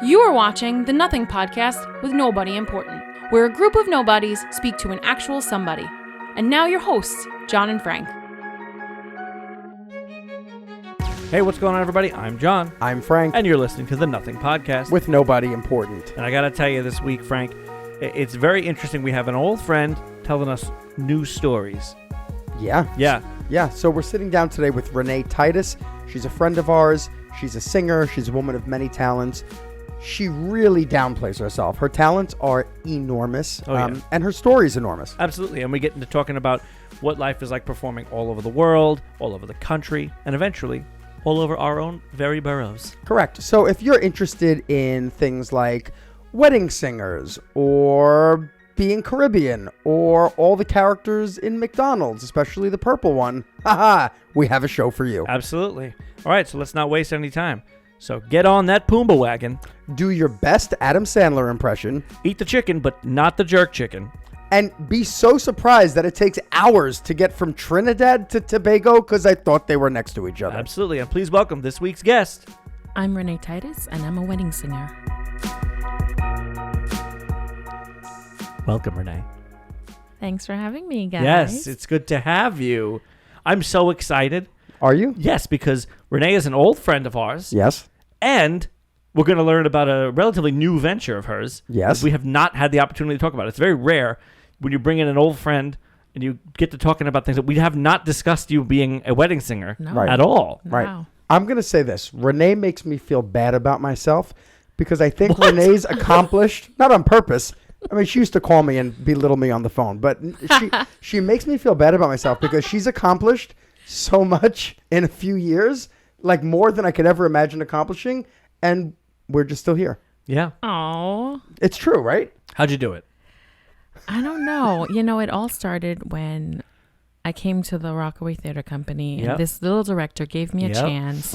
You are watching the Nothing Podcast with Nobody Important, where a group of nobodies speak to an actual somebody. And now your hosts, John and Frank. Hey, what's going on, everybody? I'm John. I'm Frank. And you're listening to the Nothing Podcast. With Nobody Important. And I got to tell you this week, Frank, it's very interesting. We have an old friend telling us new stories. Yeah. So we're sitting down today with Renee Titus. She's a friend of ours. She's a singer. She's a woman of many talents. She really downplays herself. Her talents are enormous, and her story is enormous. Absolutely. And we get into talking about what life is like performing all over the world, all over the country, and eventually all over our own very boroughs. Correct. So if you're interested in things like wedding singers or being Caribbean or all the characters in McDonald's, especially the purple one, we have a show for you. Absolutely. All right, so let's not waste any time. So get on that Pumbaa wagon. Do your best Adam Sandler impression. Eat the chicken, but not the jerk chicken. And be so surprised that it takes hours to get from Trinidad to Tobago because I thought they were next to each other. Absolutely. And please welcome this week's guest. I'm Renee Titus, and I'm a wedding singer. Welcome, Renee. Thanks for having me, guys. Yes, it's good to have you. I'm so excited. Are you? Yes, because Renee is an old friend of ours. Yes. And we're going to learn about a relatively new venture of hers. Yes. We have not had the opportunity to talk about it. It's very rare when you bring in an old friend and you get to talking about things that we have not discussed you being a wedding singer at all. Right. Wow. I'm going to say this. Renee makes me feel bad about myself because I think Renee's accomplished, not on purpose. I mean, she used to call me and belittle me on the phone, but she makes me feel bad about myself because she's accomplished so much in a few years, like more than I could ever imagine accomplishing, and we're just still here. Yeah. Oh. It's true, right? How'd you do it? I don't know. It all started when I came to the Rockaway Theater Company, and this little director gave me a chance.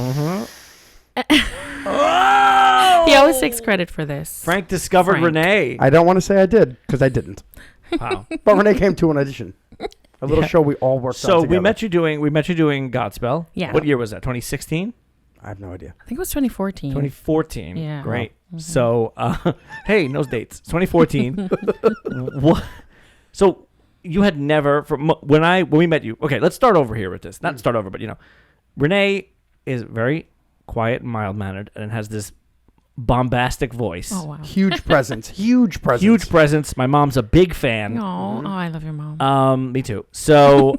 He always takes credit for this. Frank discovered Renee. I don't want to say I did, because I didn't. Wow. But Renee came to an audition. A little show we all worked on together. So we met you doing Godspell. Yeah. What year was that? 2016? I have no idea. I think it was 2014. 2014. Yeah. Great. Mm-hmm. So, hey, those dates. 2014. What? So you had never, when we met you. Okay, let's start over here with this. Not start over, but Renee is very quiet and mild mannered, and has this bombastic voice. Oh wow. Huge presence. Huge presence. My mom's a big fan. Oh, I love your mom. Me too. So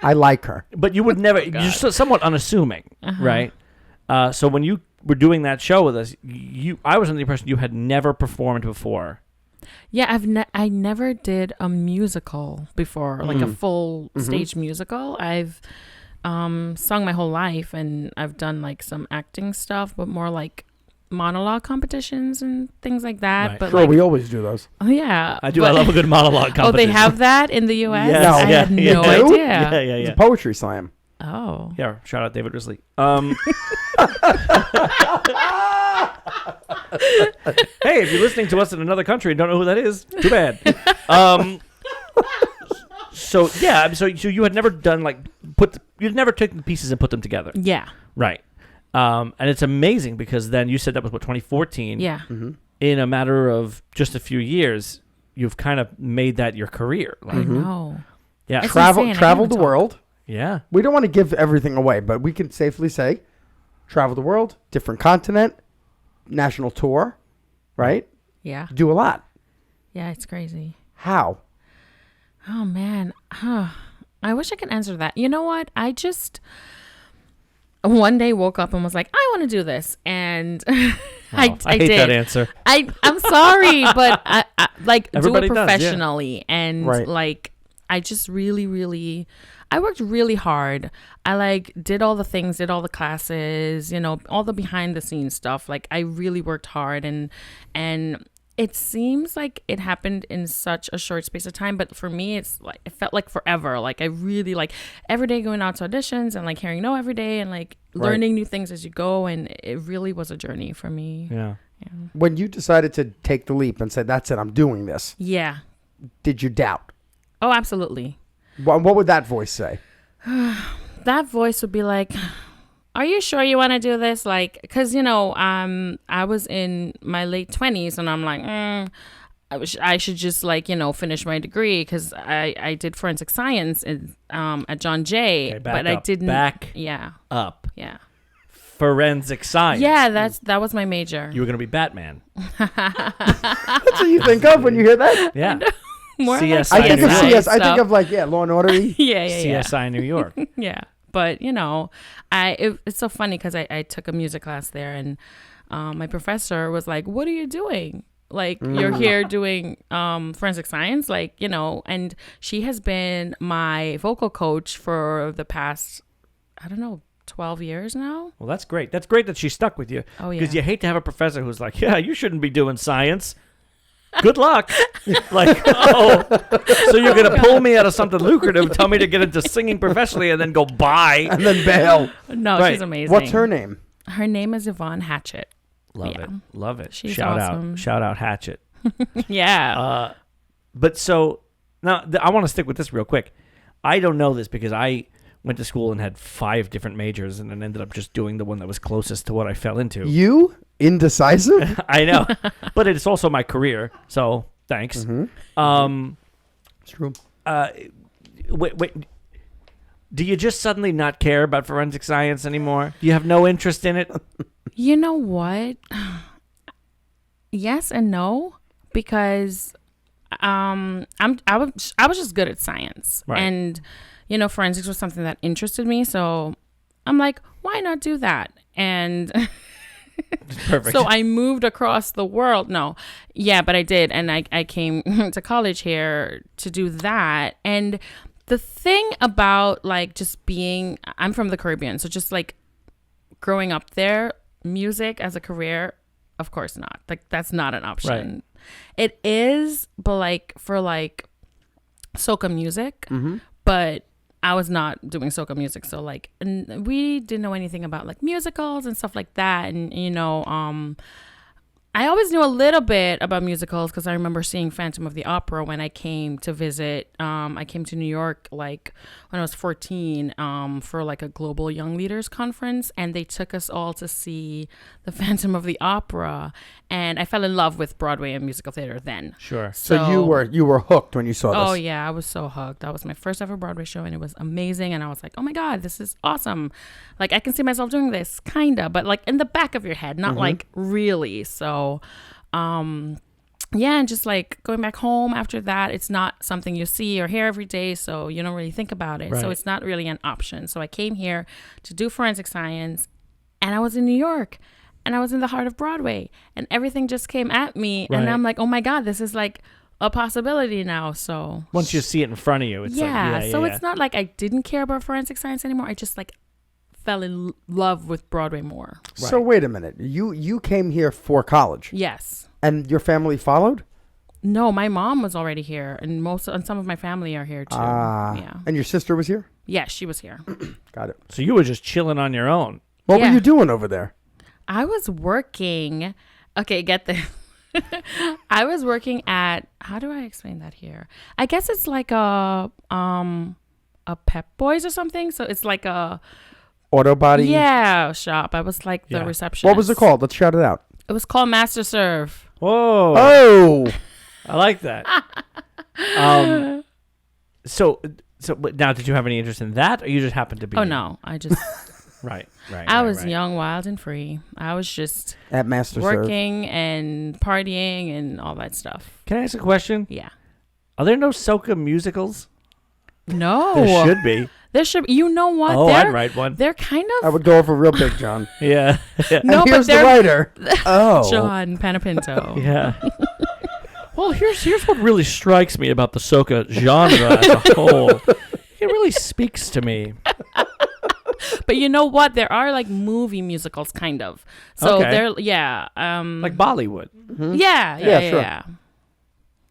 I like her. But you would never. You're somewhat unassuming, right? So when you were doing that show with us, I was under the impression you had never performed before. Yeah, I never did a musical before, like a full stage musical. I've sung my whole life, and I've done like some acting stuff, but more like monologue competitions and things like that. Right. But Sure, we always do those. Oh yeah, I do. I love a good monologue competition. Oh, they have that in the U.S. Yes. I had no idea. Yeah. It's a poetry slam. Oh. Yeah. Shout out David Risley. Hey, if you're listening to us in another country and don't know who that is, too bad. So you had never done you'd never taken the pieces and put them together. Yeah. Right. And it's amazing because then you said that was 2014. Yeah. Mm-hmm. In a matter of just a few years, you've kind of made that your career. I know. Yeah. It's Travel insane. the world. Yeah. We don't want to give everything away, but we can safely say travel the world, different continent, national tour, right? Yeah. Do a lot. Yeah, it's crazy. How? Oh, man. I wish I could answer that. You know what? I just one day woke up and was like, I want to do this. And I hate did. that answer. I'm sorry, but I Everybody do it does, yeah. professionally. And Right. I just really, I worked really hard. I did all the things, did all the classes, all the behind the scenes stuff. I really worked hard, and it seems like it happened in such a short space of time, but for me, it felt like forever. I really every day going out to auditions and hearing no every day and learning new things as you go. And it really was a journey for me. Yeah. When you decided to take the leap and say, that's it, I'm doing this. Yeah. Did you doubt? Oh, absolutely. What would that voice say? That voice would be like, are you sure you want to do this? Like, because, I was in my late 20s and I'm like, I should just finish my degree because I did forensic science at John Jay. Okay, but up, I didn't. Back up. Yeah. Forensic science. Yeah, that was my major. You were going to be Batman. That's what you think of when you hear that. Yeah. More CSI I think of New York. CS. I think of Law and Order. Yeah. CSI New York. Yeah. But, it's so funny because I took a music class there and my professor was like, what are you doing? Like, you're here doing forensic science, and she has been my vocal coach for the past, 12 years now. Well, that's great. That's great that she stuck with you. Oh, yeah. Because you hate to have a professor who's like, yeah, you shouldn't be doing science. Good luck. Like, so you're going to pull me out of something lucrative, tell me to get into singing professionally, and then go bye. And then bail. No, Right. she's amazing. What's her name? Her name is Yvonne Hatchett. Love it. She's Shout awesome. out Hatchet. Yeah. But so now I want to stick with this real quick. I don't know this because I went to school and had 5 different majors and then ended up just doing the one that was closest to what I fell into. You? Indecisive? I know, but it's also my career, so thanks. Mm-hmm. It's true. Wait. Do you just suddenly not care about forensic science anymore? Do you have no interest in it? You know what? Yes and no, because I was just good at science, Right. and forensics was something that interested me. So I'm like, why not do that? And Perfect. so I moved across the world. No, yeah, but I did, and I came to college here to do that. And the thing about I'm from the Caribbean, so just growing up there, music as a career, of course not. That's not an option. Right. It is, but for soca music, but I was not doing soca music, so and we didn't know anything about musicals and stuff like that, and I always knew a little bit about musicals because I remember seeing Phantom of the Opera when I came to visit. I came to New York when I was 14 for a global young leaders conference, and they took us all to see the Phantom of the Opera, and I fell in love with Broadway and musical theater then. Sure. So you were hooked when you saw this. Oh yeah, I was so hooked. That was my first ever Broadway show, and it was amazing. And I was like, oh my God, this is awesome. I can see myself doing this, kinda, but in the back of your head, not really. So, yeah, and just going back home after that, it's not something you see or hear every day, so you don't really think about it. Right. So it's not really an option. So I came here to do forensic science, and I was in New York, and I was in the heart of Broadway, and everything just came at me, Right. and I'm like, oh my God, this is a possibility now. So Once you see it in front of you, it's it's not I didn't care about forensic science anymore. I just fell in love with Broadway more. So wait a minute. You came here for college, Yes. and your family followed? No, my mom was already here, and some of my family are here too. Yeah. And your sister was here? Yes, she was here. Got it. So you were just chilling on your own. What were Yeah. you doing over there? I was working. Okay, get this. I was working at. How do I explain that here? I guess it's a Pep Boys or something. So it's a Auto body? shop. I was the Yeah. receptionist. What was it called? Let's shout it out. It was called Master Serve. Whoa. Oh! I like that. So but now, did you have any interest in that, or you just happened to be? Oh no, I just Right. I was young, wild, and free. I was just At Master Serve. working and partying and all that stuff. Can I ask a question? Yeah. Are there no soca musicals? No. There should be. There should. You know what? Oh, I'd write one. They're kind I of. would go over real big, John. Yeah. Yeah. No, and but here's the they're- writer. Oh. John Panepinto. Yeah. Well, here's what really strikes me about the soca genre as a whole. It really speaks to me. But you know what? There are movie musicals, kind of. So Okay. they're Like Bollywood. Yeah. sure.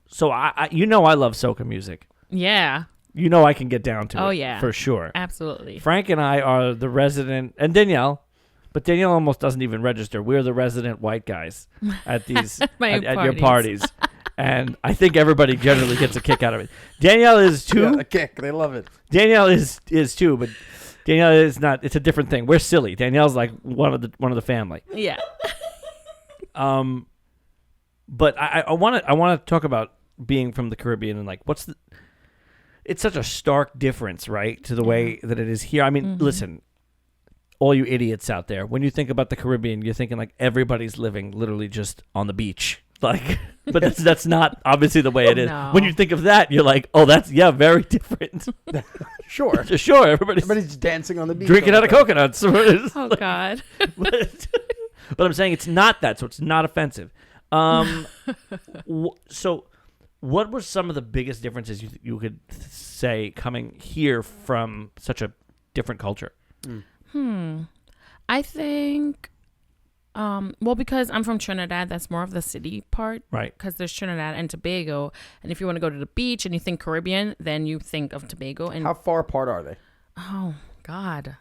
So I love soca music. Yeah. I can get down to it. Oh, yeah. For sure. Absolutely. Frank and I are the resident, and Danielle, but Danielle almost doesn't even register. We're the resident white guys at these at your parties. And I think everybody generally gets a kick out of it. Danielle is too. Yeah, a kick. They love it. Danielle is too, but Danielle is not. It's a different thing. We're silly. Danielle's like one of the family. Yeah. But I want to talk about being from the Caribbean and like it's such a stark difference, right, to the way that it is here. I mean, listen, all you idiots out there, when you think about the Caribbean, you're thinking like everybody's living literally just on the beach. Like, but that's not obviously the way it is. No. When you think of that, you're like, oh, that's very different. Sure. Sure, everybody's dancing on the beach. drinking out of coconuts. Oh God. But I'm saying it's not that, so it's not offensive. So what were some of the biggest differences you could say coming here from such a different culture? I think, well, because I'm from Trinidad, that's more of the city part. Right. Because there's Trinidad and Tobago. And if you want to go to the beach and you think Caribbean, then you think of Tobago. And How far apart are they? oh, God.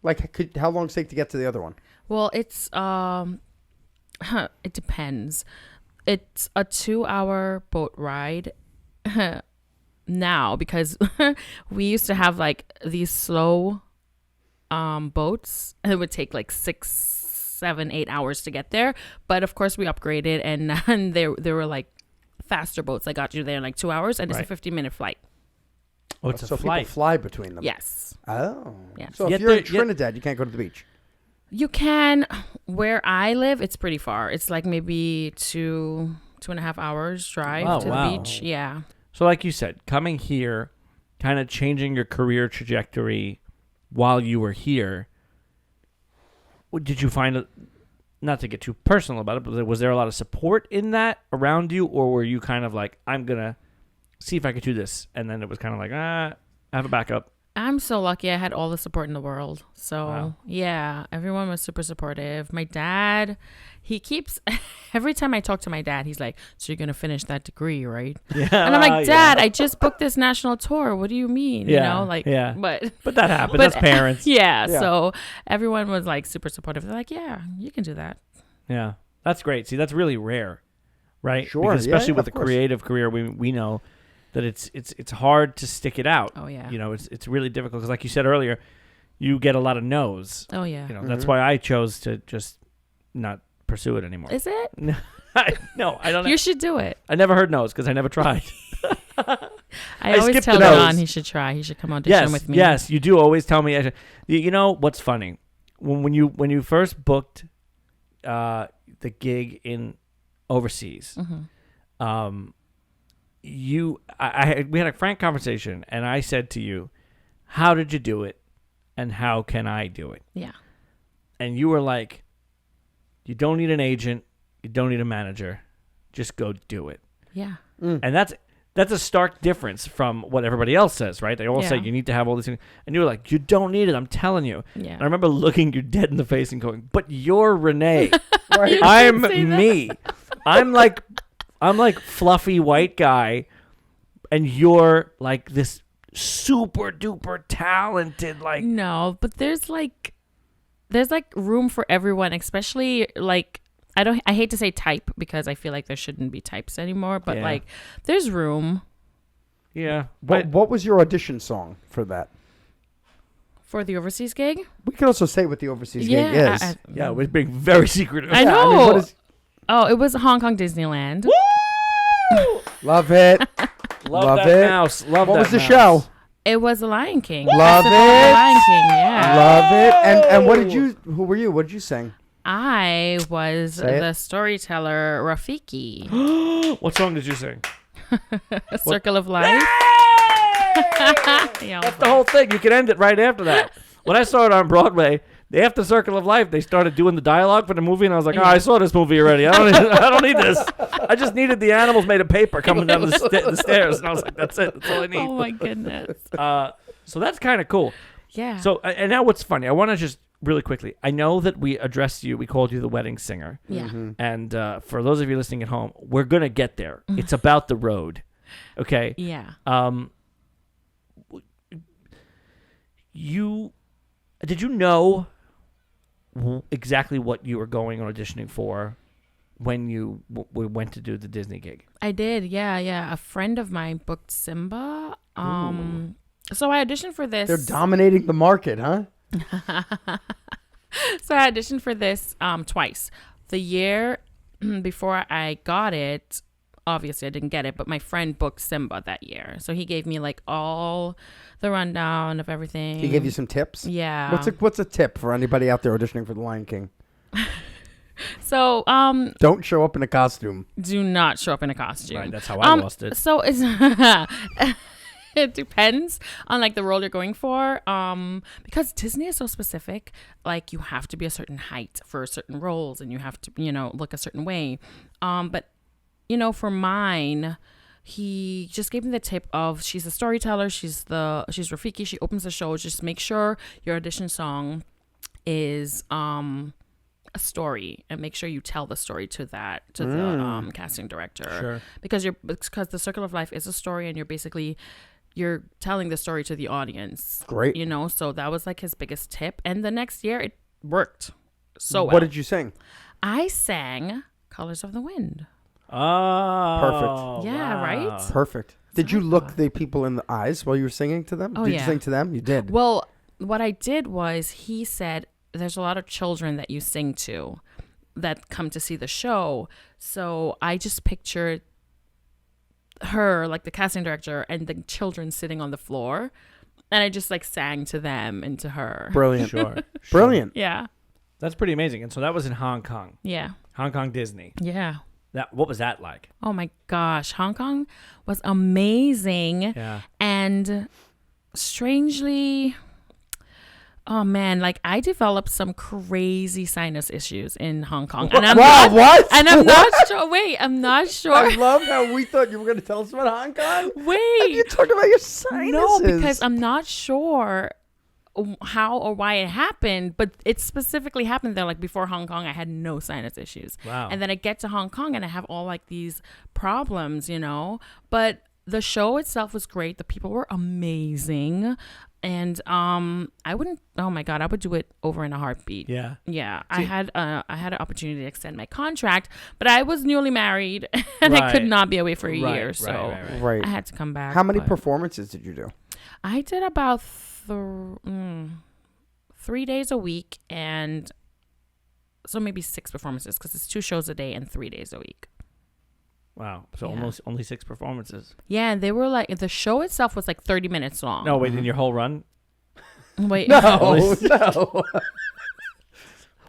Like, how long does it take to get to the other one? Well, it's, it depends. It's a 2-hour boat ride now because we used to have like these slow boats. It would take like 6, 7, 8 hours to get there. But of course we upgraded and there were like faster boats that got you there in like 2 hours and it's a 50-minute flight. Oh, it's a so flight. people fly between them. Yes. Oh. Yeah. So Yet if you're in they're- yet- Trinidad, you can't go to the beach. You can. Where I live, it's pretty far. It's like maybe 2.5 hours drive to wow. the beach. Yeah. So like you said, coming here, kind of changing your career trajectory while you were here, did you find it, not to get too personal about it, but was there a lot of support in that around you, or were you kind of like, I'm going to see if I could do this, and then it was kind of like, I have a backup? I'm so lucky I had all the support in the world. So, Wow. yeah, everyone was super supportive. My dad, he keeps, every time I talk to my dad, he's like, so you're going to finish that degree, right? Yeah. And I'm like, Dad, I just booked this national tour. What do you mean? Yeah, You know, like, yeah. but But that happens. That's parents. yeah, Yeah. so everyone was like super supportive. They're like, yeah, you can do that. Yeah. That's great. See, that's really rare, right? Sure, Because especially yeah, with of the course. creative career, we know that it's hard to stick it out. Oh, yeah. You know, it's really difficult because, like you said earlier, you get a lot of no's. Oh, yeah. You know, that's why I chose to just not pursue it anymore. Is it? No, I don't. You should do it. I never heard no's because I never tried. I always skipped tell the John no's. he should try. He should come audition with me. Yes, you do always tell me. You know what's funny? When you first booked the gig in overseas, Mm-hmm. we had a frank conversation, and I said to you, "How did you do it, and how can I do it?" Yeah. And you were like, "You don't need an agent, you don't need a manager, just go do it." Yeah. And that's a stark difference from what everybody else says, right? They all say Yeah. you need to have all these things, and you were like, "You don't need it, I'm telling you." Yeah. And I remember looking you dead in the face and going, "But you're Renee. Right. I'm say that. me. I'm like fluffy white guy, and you're like this super duper talented, like." No, but there's like room for everyone, especially like I hate to say type because I feel like there shouldn't be types anymore, but Yeah. like there's room Yeah, but What was your audition song for that? for the overseas gig. We can also say what the overseas Yeah. gig is. yeah, we're being very secretive. I Yeah, know. mean, what is, Oh, it was Hong Kong Disneyland. love it. Love Love that it. mouse. Love What that was the mouse. show? It was The Lion King. Love Festival of it. The Lion King, yeah. Love it. And what did you? Who were you? What did you sing? I was Say it. the storyteller Rafiki. What song did you sing? Circle of Life. Yeah, That's the whole thing. You can end it right after that. When I saw it on Broadway, after Circle of Life, they started doing the dialogue for the movie, and I was like, "Oh, I saw this movie already. I don't need this. I just needed the animals made of paper coming down the stairs." And I was like, "That's it. That's all I need." oh my goodness. So that's kind of cool. Yeah. So, and now what's funny? I want to just really quickly. I know that we addressed you. We called you the wedding singer. yeah. And for those of you listening at home, we're gonna get there. It's about the road. Okay. Yeah. Did you know exactly what you were going or auditioning for when you went to do the Disney gig? I did. Yeah. Yeah. A friend of mine booked Simba. So I auditioned for this. They're dominating the market, huh? So I auditioned for this twice. The year before I got it, obviously I didn't get it, but my friend booked Simba that year. So he gave me like all the rundown of everything. He gave you some tips? Yeah. What's a tip for anybody out there auditioning for The Lion King? So don't show up in a costume. do not show up in a costume. Right, that's how I lost it. So it's it depends on like the role you're going for. Because Disney is so specific, like you have to be a certain height for certain roles and you have to, look a certain way. But for mine, he just gave me the tip of she's a storyteller, she's Rafiki, she opens the show, just make sure your audition song is a story and make sure you tell the story to the casting director. Sure. Because the Circle of Life is a story and you're telling the story to the audience. Great. So that was like his biggest tip. And the next year it worked so well. What did you sing? I sang Colors of the Wind. Oh. Perfect. Yeah, wow. right? Perfect. Did you look the people in the eyes while you were singing to them? Oh, did yeah. you sing to them? You did. Well, what I did was he said, there's a lot of children that you sing to that come to see the show. So I just pictured her, like the casting director, and the children sitting on the floor. And I just like sang to them and to her. Brilliant. Sure. Brilliant. Yeah. That's pretty amazing. And so that was in Hong Kong. Yeah. Hong Kong Disney. Yeah. What was that like? Oh my gosh. Hong Kong was amazing. Yeah. And strangely, oh man, like I developed some crazy sinus issues in Hong Kong. And I'm what? And I'm not sure. Wait, I'm not sure. I love how we thought you were going to tell us about Hong Kong. And Wait. you talked about your sinuses. No, because I'm not sure how or why it happened, but it specifically happened there. Like before Hong Kong, I had no sinus issues. Wow. And then I get to Hong Kong and I have all like these problems, But the show itself was great. The people were amazing. And I wouldn't. Oh my God, I would do it over in a heartbeat. Yeah. Yeah. I had an opportunity to extend my contract, but I was newly married and I could Right. not be away for a year, so Right. I had to come back. How many but performances did you do? I did about 3 days a week, and so maybe 6 performances because it's 2 shows a day and 3 days a week. Wow. So Yeah. almost only 6 performances. Yeah, and they were like the show itself was like 30 minutes long. No, wait, in your whole run? Wait. No, no.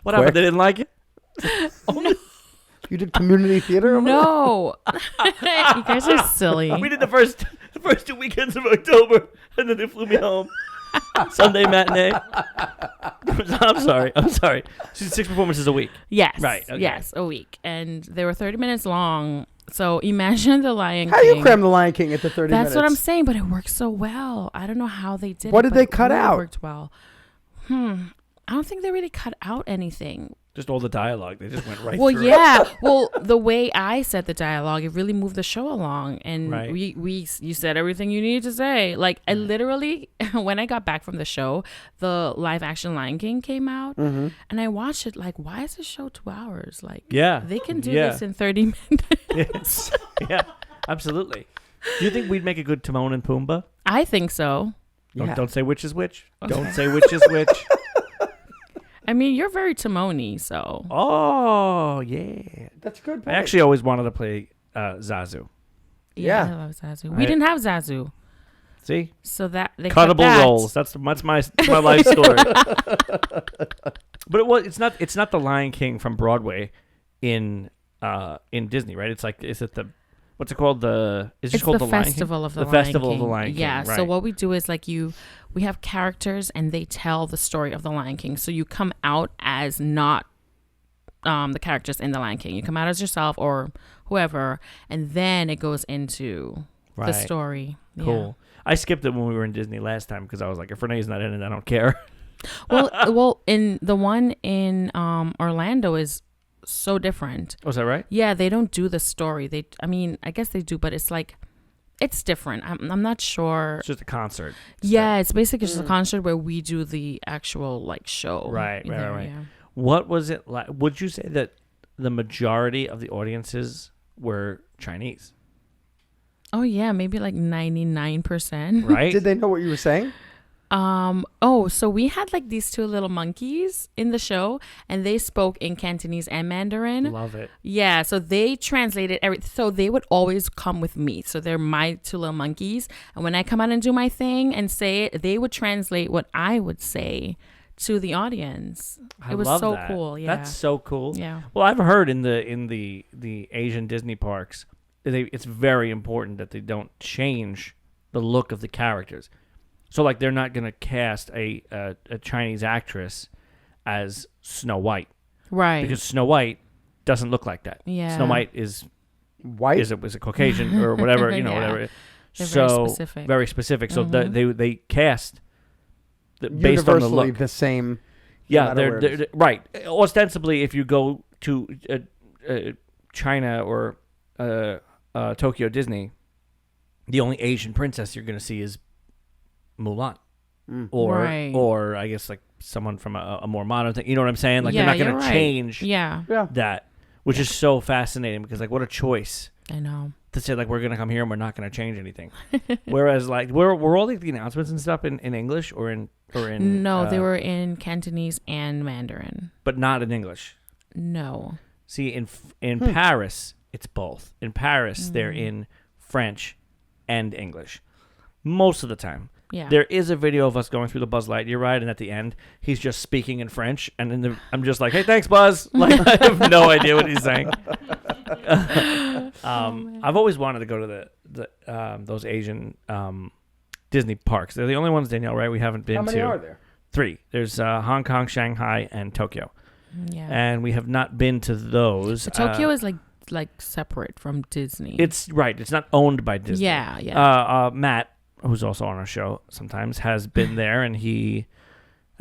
What happened? They didn't like it? You did community theater? No. You guys are silly. We did the first 2 weekends of October, and then they flew me home. Sunday matinee. I'm sorry. She did 6 performances a week. Yes. Right, okay. Yes, a week. And they were 30 minutes long. So imagine the Lion How King. do you cram the Lion King into 30 minutes? That's what I'm saying, but it worked so well. I don't know how they did What it. did but they it cut really out? Worked well. I don't think they really cut out anything. Just all the dialogue. They just went right Well, through yeah. Well, the way I said the dialogue, it really moved the show along, and Right. you said everything you needed to say. Like I literally, when I got back from the show, the live action Lion King came out, and I watched it. Like, why is the show 2 hours? Like, Yeah. they can do Yeah. this in 30 minutes. Yeah, absolutely. Do you think we'd make a good Timon and Pumbaa? I think so. Yeah. Don't say which is which. Okay. Don't say which is which. I mean, you're very Timon-y, so. Oh, yeah. That's a good I point. actually always wanted to play Zazu. Yeah. I love Zazu. We didn't have Zazu, See? so that they cut Cuttable that. roles. That's my life story. But it's not the Lion King from Broadway in Disney, right? It's like, is it the, what's it called? It's just called the the Lion King? Festival of the Lion Festival King. of the Lion King. Yeah. right. So what we do is like we have characters and they tell the story of the Lion King. So you come out as not the characters in the Lion King. You come out as yourself or whoever, and then it goes into the Right. story. Yeah. Cool. I skipped it when we were in Disney last time because I was like, if Renee's not in it, I don't care. Well, in the one in Orlando is so different. Was that right? Yeah, they don't do the story. I guess they do, but it's like, it's different. I'm not sure. It's just a concert. Yeah, it's basically just a concert where we do the actual like show. Right. Yeah. What was it like? Would you say that the majority of the audiences were Chinese? Oh yeah, maybe like 99%. right? Did they know what you were saying? So we had like these two little monkeys in the show, and they spoke in Cantonese and Mandarin. Love it. Yeah, so they translated everything. So they would always come with me. So they're my two little monkeys, and when I come out and do my thing and say it, they would translate what I would say to the audience. I It was love so that. cool. Yeah, That's so cool. yeah. Well, I've heard in the Asian Disney parks, it's very important that they don't change the look of the characters. So, like, they're not going to cast a Chinese actress as Snow White. Right. Because Snow White doesn't look like that. Yeah. Snow White is White? is a Caucasian or whatever, Yeah. whatever. They're so very specific. very specific. So Mhm. they cast based on the Universally look. the same. Yeah, no matter where it they're right. Ostensibly, if you go to China or Tokyo Disney, the only Asian princess you're going to see is Mulan, Right. or I guess like someone from a more modern thing. You know what I'm saying? Like Yeah, they're not going you're to right. change Yeah, Yeah. that, which is so fascinating because like what a choice I know. to say like we're going to come here and we're not going to change anything. Whereas like were all like the announcements and stuff in English or in No, they were in Cantonese and Mandarin. but not in English. No. See, in Paris, it's both. In Paris, they're in French and English most of the time. Yeah. There is a video of us going through the Buzz Lightyear ride, and at the end, he's just speaking in French, and I'm just like, "Hey, thanks, Buzz." Like, I have no idea what he's saying. I've always wanted to go to those Asian Disney parks. They're the only ones, Danielle, right? We haven't been How many to. are there? 3. There's Hong Kong, Shanghai, and Tokyo, Yeah. and we have not been to those. But Tokyo is like separate from Disney. It's right. It's not owned by Disney. Yeah, yeah. Matt, who's also on our show sometimes, has been there, and I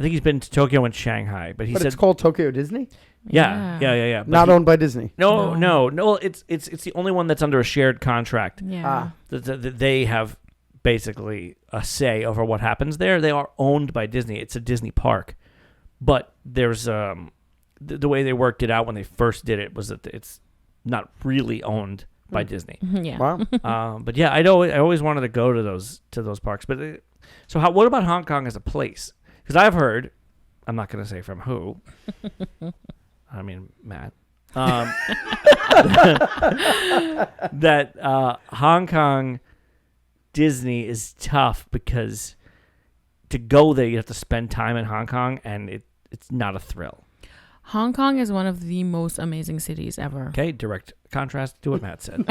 think he's been to Tokyo and Shanghai. But he But said, it's called Tokyo Disney? yeah. But Not owned by Disney. No. It's the only one that's under a shared contract. Yeah. That they have basically a say over what happens there. They are owned by Disney. It's a Disney park, but there's the way they worked it out when they first did it was that it's not really owned by Disney. Yeah. Wow. But yeah, I always wanted to go to those parks. But what about Hong Kong as a place? Because I've heard, I'm not going to say from who. I mean Matt. That Hong Kong Disney is tough because to go there you have to spend time in Hong Kong, and it's not a thrill. Hong Kong is one of the most amazing cities ever. Okay, direct contrast to what Matt said.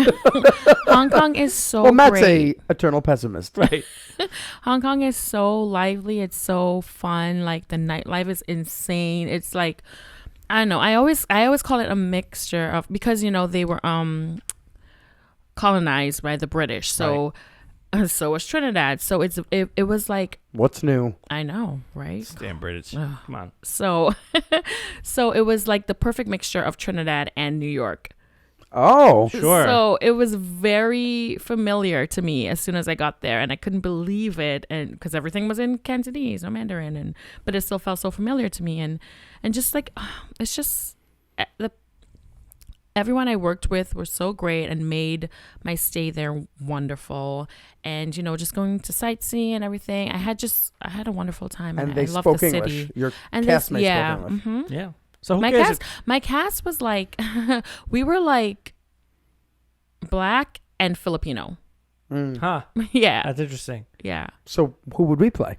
Hong Kong is so Well, Matt's great. a eternal pessimist. Right. Hong Kong is so lively. It's so fun. Like the nightlife is insane. It's like, I don't know. I always call it a mixture of, because they were colonized by the British. So so was Trinidad. So it was like, What's new? I know, right? Damn British. Ugh. Come on. So so it was like the perfect mixture of Trinidad and New York. Oh. Sure. So it was very familiar to me as soon as I got there, and I couldn't believe it, and because everything was in Cantonese or Mandarin, but it still felt so familiar to me, and just like it's just everyone I worked with were so great and made my stay there wonderful, and just going to sightsee and everything. I had a wonderful time, And and they I loved spoke the English. city. Your And castmates yeah, spoke English. mhm. Yeah. So who My cares? cast was like we were like Black and Filipino. Huh. Yeah, That's interesting. yeah. So who would we play?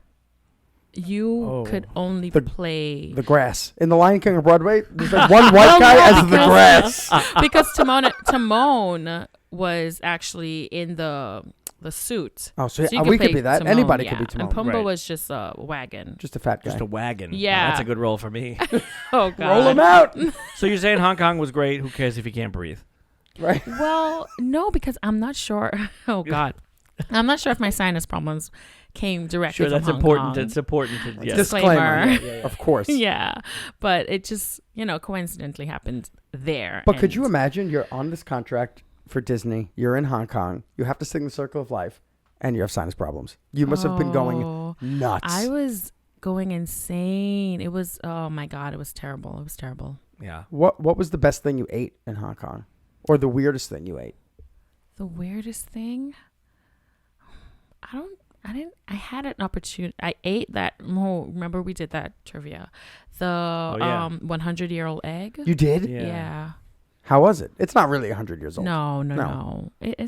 You could only play The grass. In The Lion King of Broadway, there's like one white guy as the grass. because Timon was actually in the suit. Oh, so, you we could play be that. Timon, Anybody yeah. could be Timon. And Pumbaa Right. was just a wagon. Just a fat guy. Just a wagon. Yeah. That's a good role for me. Oh God. Roll him out. So you're saying Hong Kong was great. Who cares if you can't breathe? Right. Well, no, because I'm not sure. Oh God, I'm not sure if my sinus problems came directly Sure, from that's Hong important. Kong. It's important to yes. Disclaimer. Yeah. Of course. Yeah, but it just coincidentally happened there. But could and- you imagine you're on this contract for Disney, you're in Hong Kong, you have to sing the Circle of Life, and you have sinus problems. You must have been going Oh, nuts. I was going insane. It was, oh my God, it was terrible. It was terrible. Yeah. What was the best thing you ate in Hong Kong? Or the weirdest thing you ate? The weirdest thing? I had an opportunity. I ate that. Oh, remember we did that trivia. The 100-year-old egg. You did? Yeah. How was it? It's not really 100 years old. No. It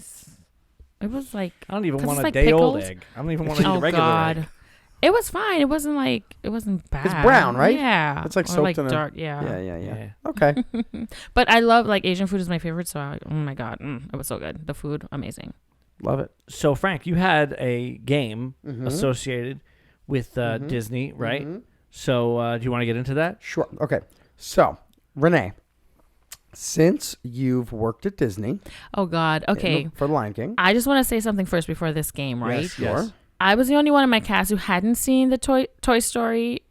was like. I don't even 'cause want it's a like day-old pickles. egg. I don't even want to eat a Oh regular God. egg. It was fine. It wasn't bad. It's brown, right? Yeah. It's like Or soaked like in a- dark. Yeah. Yeah. Okay. But I love Asian food is my favorite. So oh my God, it was so good. The food, amazing. Love it. So, Frank, you had a game Mm-hmm. associated with Disney, right? Mm-hmm. So, do you want to get into that? Sure. Okay. So, Renee, since you've worked at Disney Oh God. Okay. for The Lion King. I just want to say something first before this game, right? Yes, sure. I was the only one in my cast who hadn't seen the Toy Story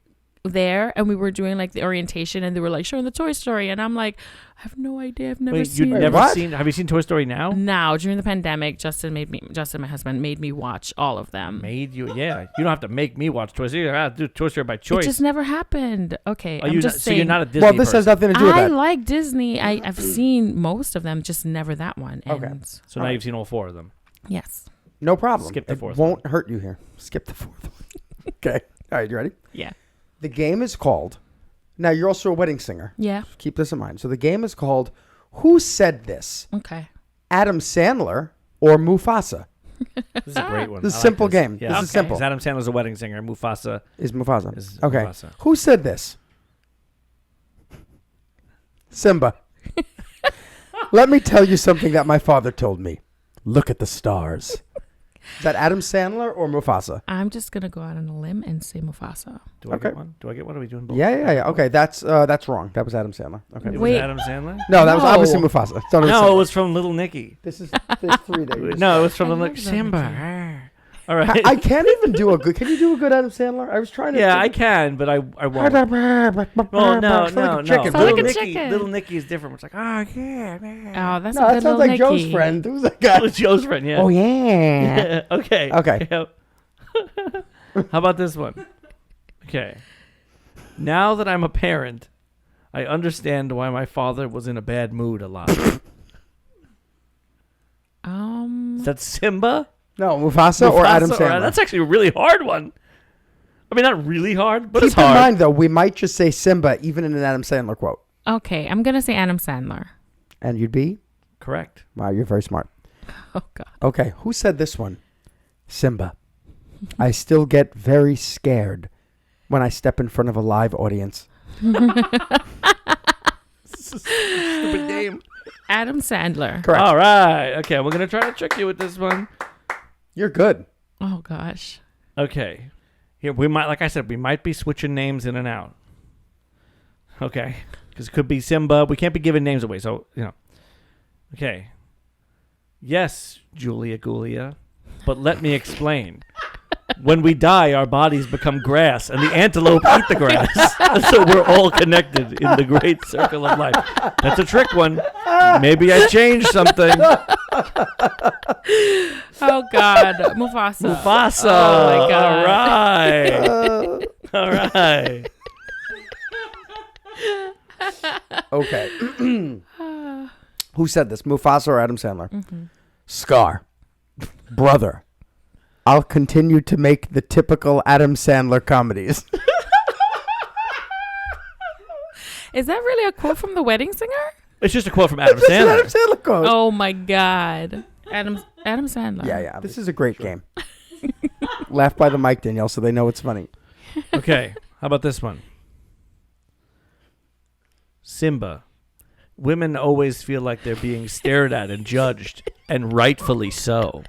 there, and we were doing like the orientation, and they were like showing the Toy Story, and I'm like, I have no idea. I've never Wait, seen you've it. never What? seen? Have you seen Toy Story now? Now, during the pandemic, Justin, my husband, made me watch all of them. Made you? Yeah. You don't have to make me watch Toy Story. I have to do Toy Story by choice. It just never happened. Okay, Are I'm you just not, so saying. you're not a Disney Well, this has person. nothing to do with I that. like Disney. I've seen most of them, just never that one. And Okay. So now you've seen all four of them. Yes. No problem. Skip the It fourth won't hurt you here. Skip the fourth one. Okay. All right, you ready? Yeah. The game is called. Now, you're also a wedding singer. Yeah. Keep this in mind. So, the game is called Who Said This? Okay. Adam Sandler or Mufasa? This is a great one. This is I a simple this. game. Yeah. This is simple. Because Adam Sandler's a wedding singer. Mufasa Is Mufasa. is Okay. Mufasa. Who said this? Simba. Let me tell you something that my father told me. Look at the stars. Is that Adam Sandler or Mufasa? I'm just gonna go out on a limb and say Mufasa. Do I Okay. get one? Do I get one? Are we doing both? Yeah. Okay, that's wrong. That was Adam Sandler. Okay. It was Wait. Adam Sandler? No, that was No. obviously Mufasa. It's totally No, it Simba. was from Little Nicky. This is there's three there. No, it was from I Little love Simba. Little All right. I can't even do a good. Can you do a good Adam Sandler? I was trying to. Yeah, I can, but I won't. Well, Well, no. Sound like Little a Nicky, chicken. Little Nicky is different. It's like, oh yeah, man. Oh, that's No, a that good sounds little like Nicky. Joe's friend. Who's that guy? It's Joe's friend. Yeah. Oh yeah. Okay. Okay. Yep. How about this one? Okay. Now that I'm a parent, I understand why my father was in a bad mood a lot. Is that Simba? No, Mufasa or Adam Mufasa Sandler. That's actually a really hard one. I mean, not really hard, but Keep it's in hard. mind, though, we might just say Simba even in an Adam Sandler quote. Okay, I'm gonna say Adam Sandler. And you'd be? Correct. Wow, you're very smart. Oh God. Okay, who said this one? Simba. I still get very scared when I step in front of a live audience. Stupid name. Adam Sandler. Correct. All right. Okay, we're gonna try to trick you with this one. You're good. Oh gosh. Okay. Here we might, like I said, we might be switching names in and out. Okay, because it could be Simba. We can't be giving names away, so Okay. Yes, Julia Gulia, but let me explain. When we die, our bodies become grass, and the antelope eat the grass. So we're all connected in the great circle of life. That's a trick one. Maybe I changed something. Oh God. Mufasa. Mufasa. Oh my God. All right. All right. Okay. Who said this? Mufasa or Adam Sandler? Scar. Brother. I'll continue to make the typical Adam Sandler comedies. Is that really a quote from The Wedding Singer? It's just a quote from Adam It's an Adam Sandler. Sandler quote. Oh my God. Adam Sandler. Yeah. This is a great game. Laugh by the mic, Danielle, so they know it's funny. Okay, how about this one? Simba. Women always feel like they're being stared at and judged, and rightfully so.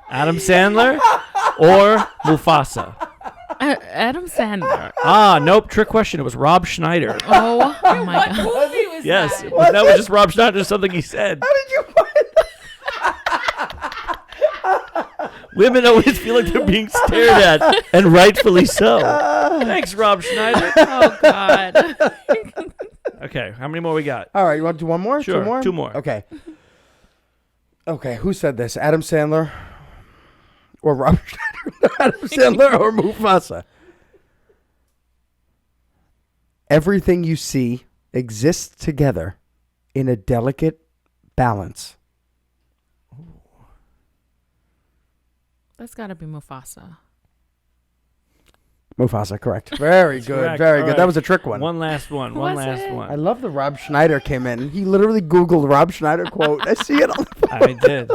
Adam Sandler or Mufasa? Adam Sandler. Ah, nope. Trick question. It was Rob Schneider. Oh my God. Yes, that was just Rob Schneider. Something he said. How did you find that? Women always feel like they're being stared at, and rightfully so. Thanks, Rob Schneider. Oh God. Okay, how many more we got? All right, you want to do one more? Sure, Two more? two more. Okay. Okay, who said this? Adam Sandler or Robert Schneider? Adam Sandler or Mufasa? Everything you see exists together in a delicate balance. That's got to be Mufasa. Mufasa, correct. Very good. correct. Very All good. right. That was a trick one. One last one. Who One was last it? one. I love the Rob Schneider came in. He literally Googled Rob Schneider quote. I see it on the phone. I did.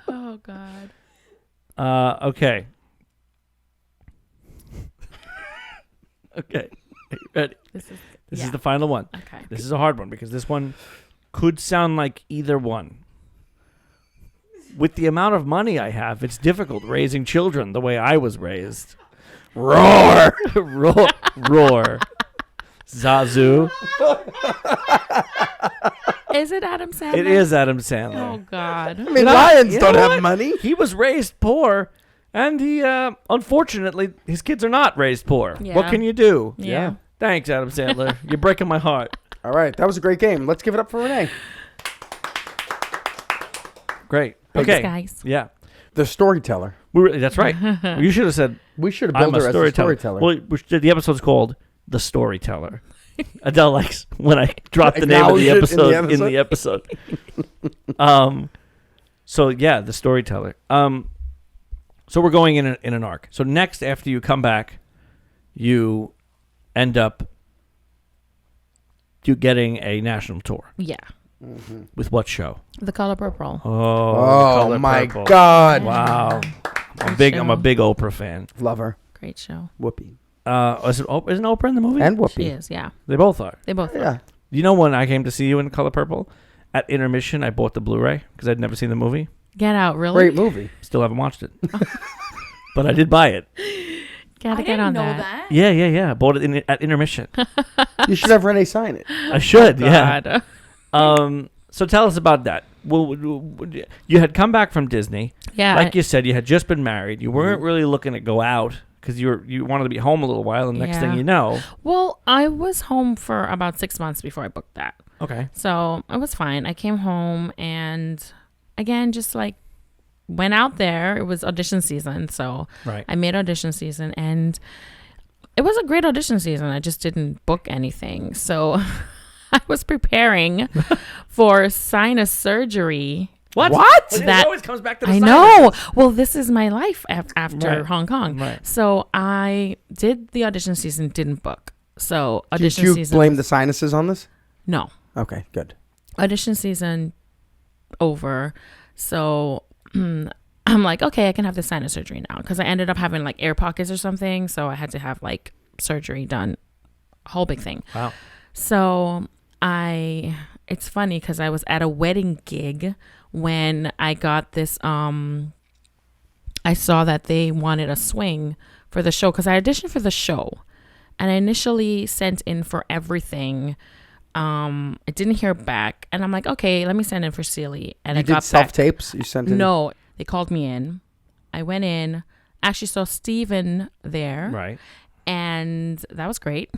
Oh, God. Okay. Okay. Are you ready? This This yeah. is the final one. Okay. This is a hard one because this one could sound like either one. With the amount of money I have, it's difficult raising children the way I was raised. Roar! Roar! Roar! Zazu. Is it Adam Sandler? It is Adam Sandler. Oh, God. I mean, lions don't have money. He was raised poor, and he, unfortunately, his kids are not raised poor. Yeah. What can you do? Yeah. Thanks, Adam Sandler. You're breaking my heart. All right. That was a great game. Let's give it up for Renee. Great. Thanks, Okay. guys. Yeah. The storyteller. That's right. You should have said, We should have I'm billed a her as a storyteller. storyteller. Well, the episode's called The Storyteller. Adele likes when I drop the name of the Acknowledge it episode in the episode. So yeah, The Storyteller. So we're going in an arc. So next, after you come back, you end up getting a national tour. Yeah. With what show? The Color Purple. Oh, Oh, Color my Purple. God. Wow. I'm Great a show. big Oprah fan. Love her. Great show. Whoopi. Isn't Oprah in the movie? And She Whoopi. is, yeah. They both are. They both are. Yeah. You know when I came to see you in Color Purple? At intermission, I bought the Blu-ray because I'd never seen the movie. Get out, really? Great movie. Still haven't watched it. But I did buy it. Gotta get on that. Yeah. I bought it at intermission. You should have Renee sign it. I should, yeah. God. So tell us about that. Well, you had come back from Disney. Yeah. Like you said, you had just been married. You weren't really looking to go out because you wanted to be home a little while. And next thing Yeah. you know. Well, I was home for about 6 months before I booked that. Okay. So it was fine. I came home and again, just like went out there. It was audition season. So Right. I made audition season and it was a great audition season. I just didn't book anything. So I was preparing for sinus surgery. What? What? It always comes back to the I sinus. know. Well, this is my life after Right. Hong Kong. Right. So I did the audition season, didn't book. So Did audition you season. blame the sinuses on this? No. Okay, good. Audition season over. So I'm like, okay, I can have the sinus surgery now because I ended up having like air pockets or something. So I had to have like surgery done, a whole big thing. Wow. So it's funny because I was at a wedding gig when I got this, I saw that they wanted a swing for the show because I auditioned for the show and I initially sent in for everything. I didn't hear back and I'm like, okay, let me send in for Sealy. And You I did got self back. tapes? You sent in? No, they called me in. I went in, actually saw Steven there. Right. And that was great.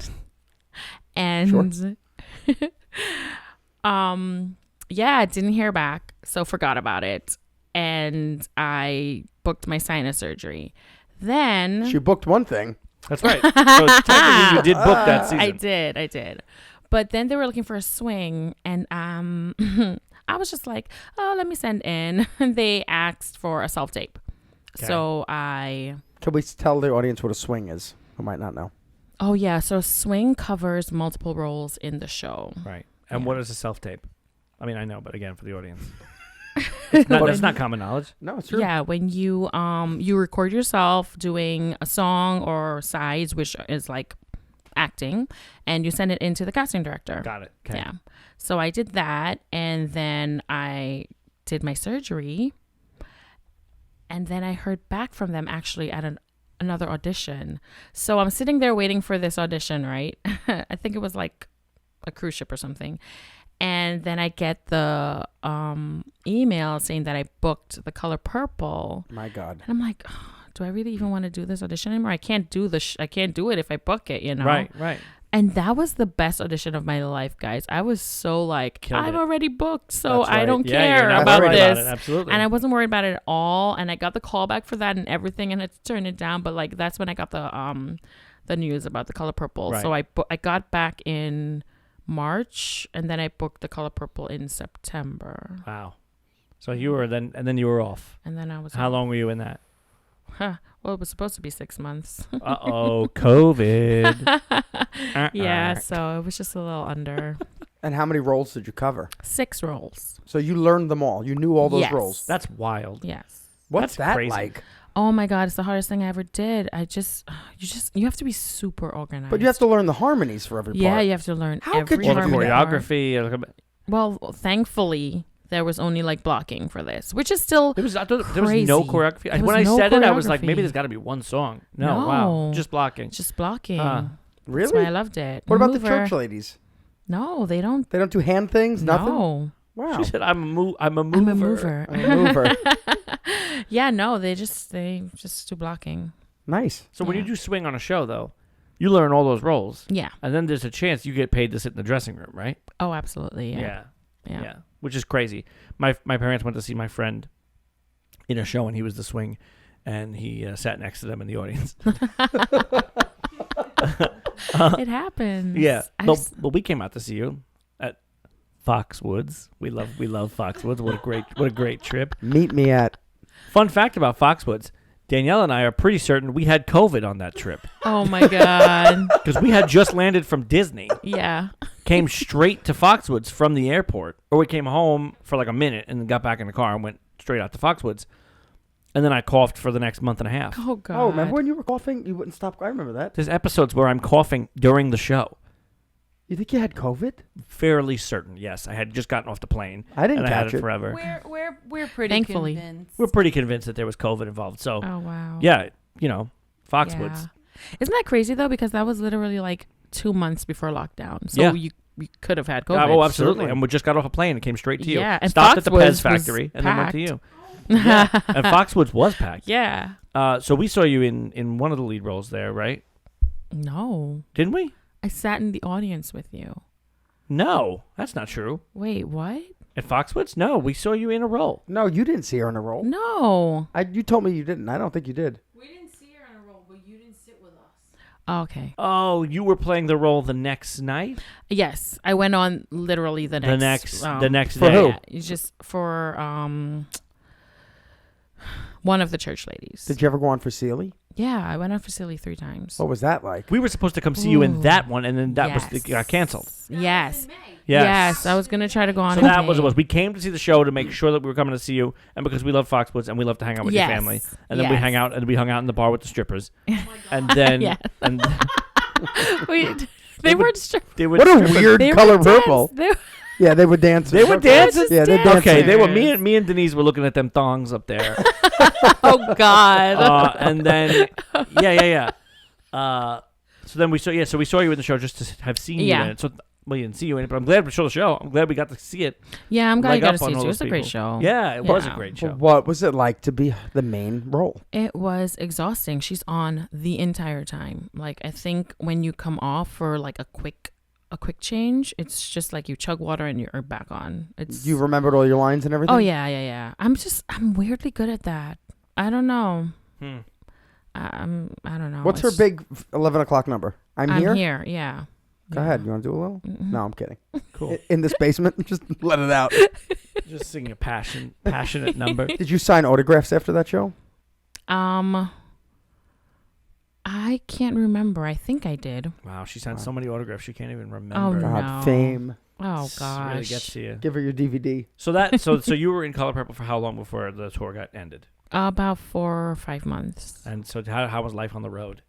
And yeah, I didn't hear back, so forgot about it. And I booked my sinus surgery. Then She booked one thing. That's right. So technically you did book that season. I did. But then they were looking for a swing and I was just like, oh, let me send in. They asked for a self-tape. Okay. So I Can we tell the audience what a swing is? Who might not know. Oh, yeah. So swing covers multiple roles in the show. Right. And Yeah. what is a self-tape? I mean, I know, but again, for the audience. That's not common knowledge. No, it's true. Yeah, when you record yourself doing a song or sides, which is like acting, and you send it into the casting director. Got it. Okay. Yeah. So I did that, and then I did my surgery, and then I heard back from them actually at another audition. So I'm sitting there waiting for this audition, right? I think it was like a cruise ship or something. And then I get the email saying that I booked The Color Purple. My God. And I'm like, oh, do I really even want to do this audition anymore? I can't do I can't do it if I book it, you know? Right. And that was the best audition of my life, guys. I was so like, Killed I'm it. already booked, so That's I right. don't Yeah, you're care not about worried this. about it. Absolutely. And I wasn't worried about it at all. And I got the call back for that and everything, and I had to turn it down. But like, that's when I got the news about The Color Purple. Right. So I got back in March, and then I booked The Color Purple in September. Wow. So you were then you were off. And then I was How long were you in that? Well, it was supposed to be 6 months. COVID. Yeah, so it was just a little under. And how many roles did you cover? 6 roles. So you learned them all. You knew all those Yes. roles. That's wild. Yes. What's That's that crazy. like? Oh my God, it's the hardest thing I ever did. You have to be super organized. But you have to learn the harmonies for every part. Yeah, you have to learn How could every you Well, the do that? harmony part. choreography. Well, thankfully, there was only like blocking for this, which is still There was no Crazy. choreography. There When was I no said it, I was like, maybe choreography. there's got to be one song. No, wow, No. just blocking. just blocking. Huh. That's why I Really? loved it. What about the Mover. church ladies? No, they don't. They don't do hand things? Nothing? No. Wow. She said, I'm a mover. I'm a mover. I'm a mover. Yeah, no, they just do blocking. Nice. So when you Yeah. do swing on a show, though, you learn all those roles, Yeah. and then there's a chance you get paid to sit in the dressing room, right? Oh, absolutely. Yeah. Yeah. Which is crazy. My parents went to see my friend in a show, and he was the swing, and he sat next to them in the audience. It happens. Yeah. I've No, s- but we came out to see you at Foxwoods. We love Foxwoods. What a great trip. Meet me at. Fun fact about Foxwoods: Danielle and I are pretty certain we had COVID on that trip Oh my God. because we had just landed from Disney, Yeah. came straight to Foxwoods from the airport, or we came home for like a minute and then got back in the car and went straight out to Foxwoods. And then I coughed for the next month and a half. Oh God. Oh, remember when you were coughing? You wouldn't stop. I remember that. There's episodes where I'm coughing during the show. You think you had COVID? Fairly certain, yes. I had just gotten off the plane. I didn't and I had catch it it. forever. We're pretty Thankfully. convinced. We're pretty convinced that there was COVID involved. So, Oh wow. yeah, Foxwoods. Yeah. Isn't that crazy though? Because that was literally like 2 months before lockdown. So Yeah. you could have had COVID. Oh, absolutely. certainly. And we just got off a plane and came straight to you. Yeah, and Stopped at the Foxwoods Pez was factory and then went to packed. you. Yeah. And Foxwoods was packed. Yeah. So we saw you in one of the lead roles there, right? No. Didn't we? I sat in the audience with you. No, that's not true. Wait, what? At Foxwoods? No, we saw you in a role. No, you didn't see her in a role. No. You told me you didn't. I don't think you did. We didn't see her on a roll, but you didn't sit with us. Okay. Oh, you were playing the role the next night? Yes, I went on literally the next The next For day. who? Yeah, it's just for one of the church ladies. Did you ever go on for Sealy? Yeah, I went on for Silly 3 times. What was that like? We were supposed to come see you in Ooh. that one, and then that Yes. was got canceled. Yes. Yes. Yes, I was gonna try to go on. So in that was May. it. We came to see the show to make sure that we were coming to see you, and because we love Foxwoods and we love to hang out with Yes. your family, and then we Yes. hang out and we hung out in the bar with the strippers, and then Yeah. and Wait, they weren't strippers. they would What a strip us- weird They color were purple. dance- Yeah, they were dancing. They were dancing. Yeah, they dancing. Okay, they were Dancers. me and Denise were looking at them thongs up there, Oh God. and then yeah. So then we saw we saw you in the show just to have seen you Yeah. in it. So we didn't see you in it, but I'm glad we saw the show. I'm glad we got to see it. Yeah, I'm glad leg you got up to on see it. all It was those a great people. show. Yeah, it was a Yeah. great Well, show. what was it like to be the main role? It was exhausting. She's on the entire time. Like I think when you come off for like a quick change, it's just like you chug water and you're back on. It's You remembered all your lines and everything? Oh yeah. I'm weirdly good at that. I don't know. I don't know. What's her It's- big 11 o'clock number? I'm here? here. Yeah. Go ahead. You want to do a little? Mhm. No, I'm kidding. Cool. In this basement? Just let it out. Just singing a passionate number. Did you sign autographs after that show? I can't remember. I think I did. Wow, she signed so many autographs she can't even Oh, remember. no. God, fame. Oh This gosh. really gets to you. Give her your DVD. So you were in Color Purple for how long before the tour got ended? About 4 or 5 months. And so how was life on the road?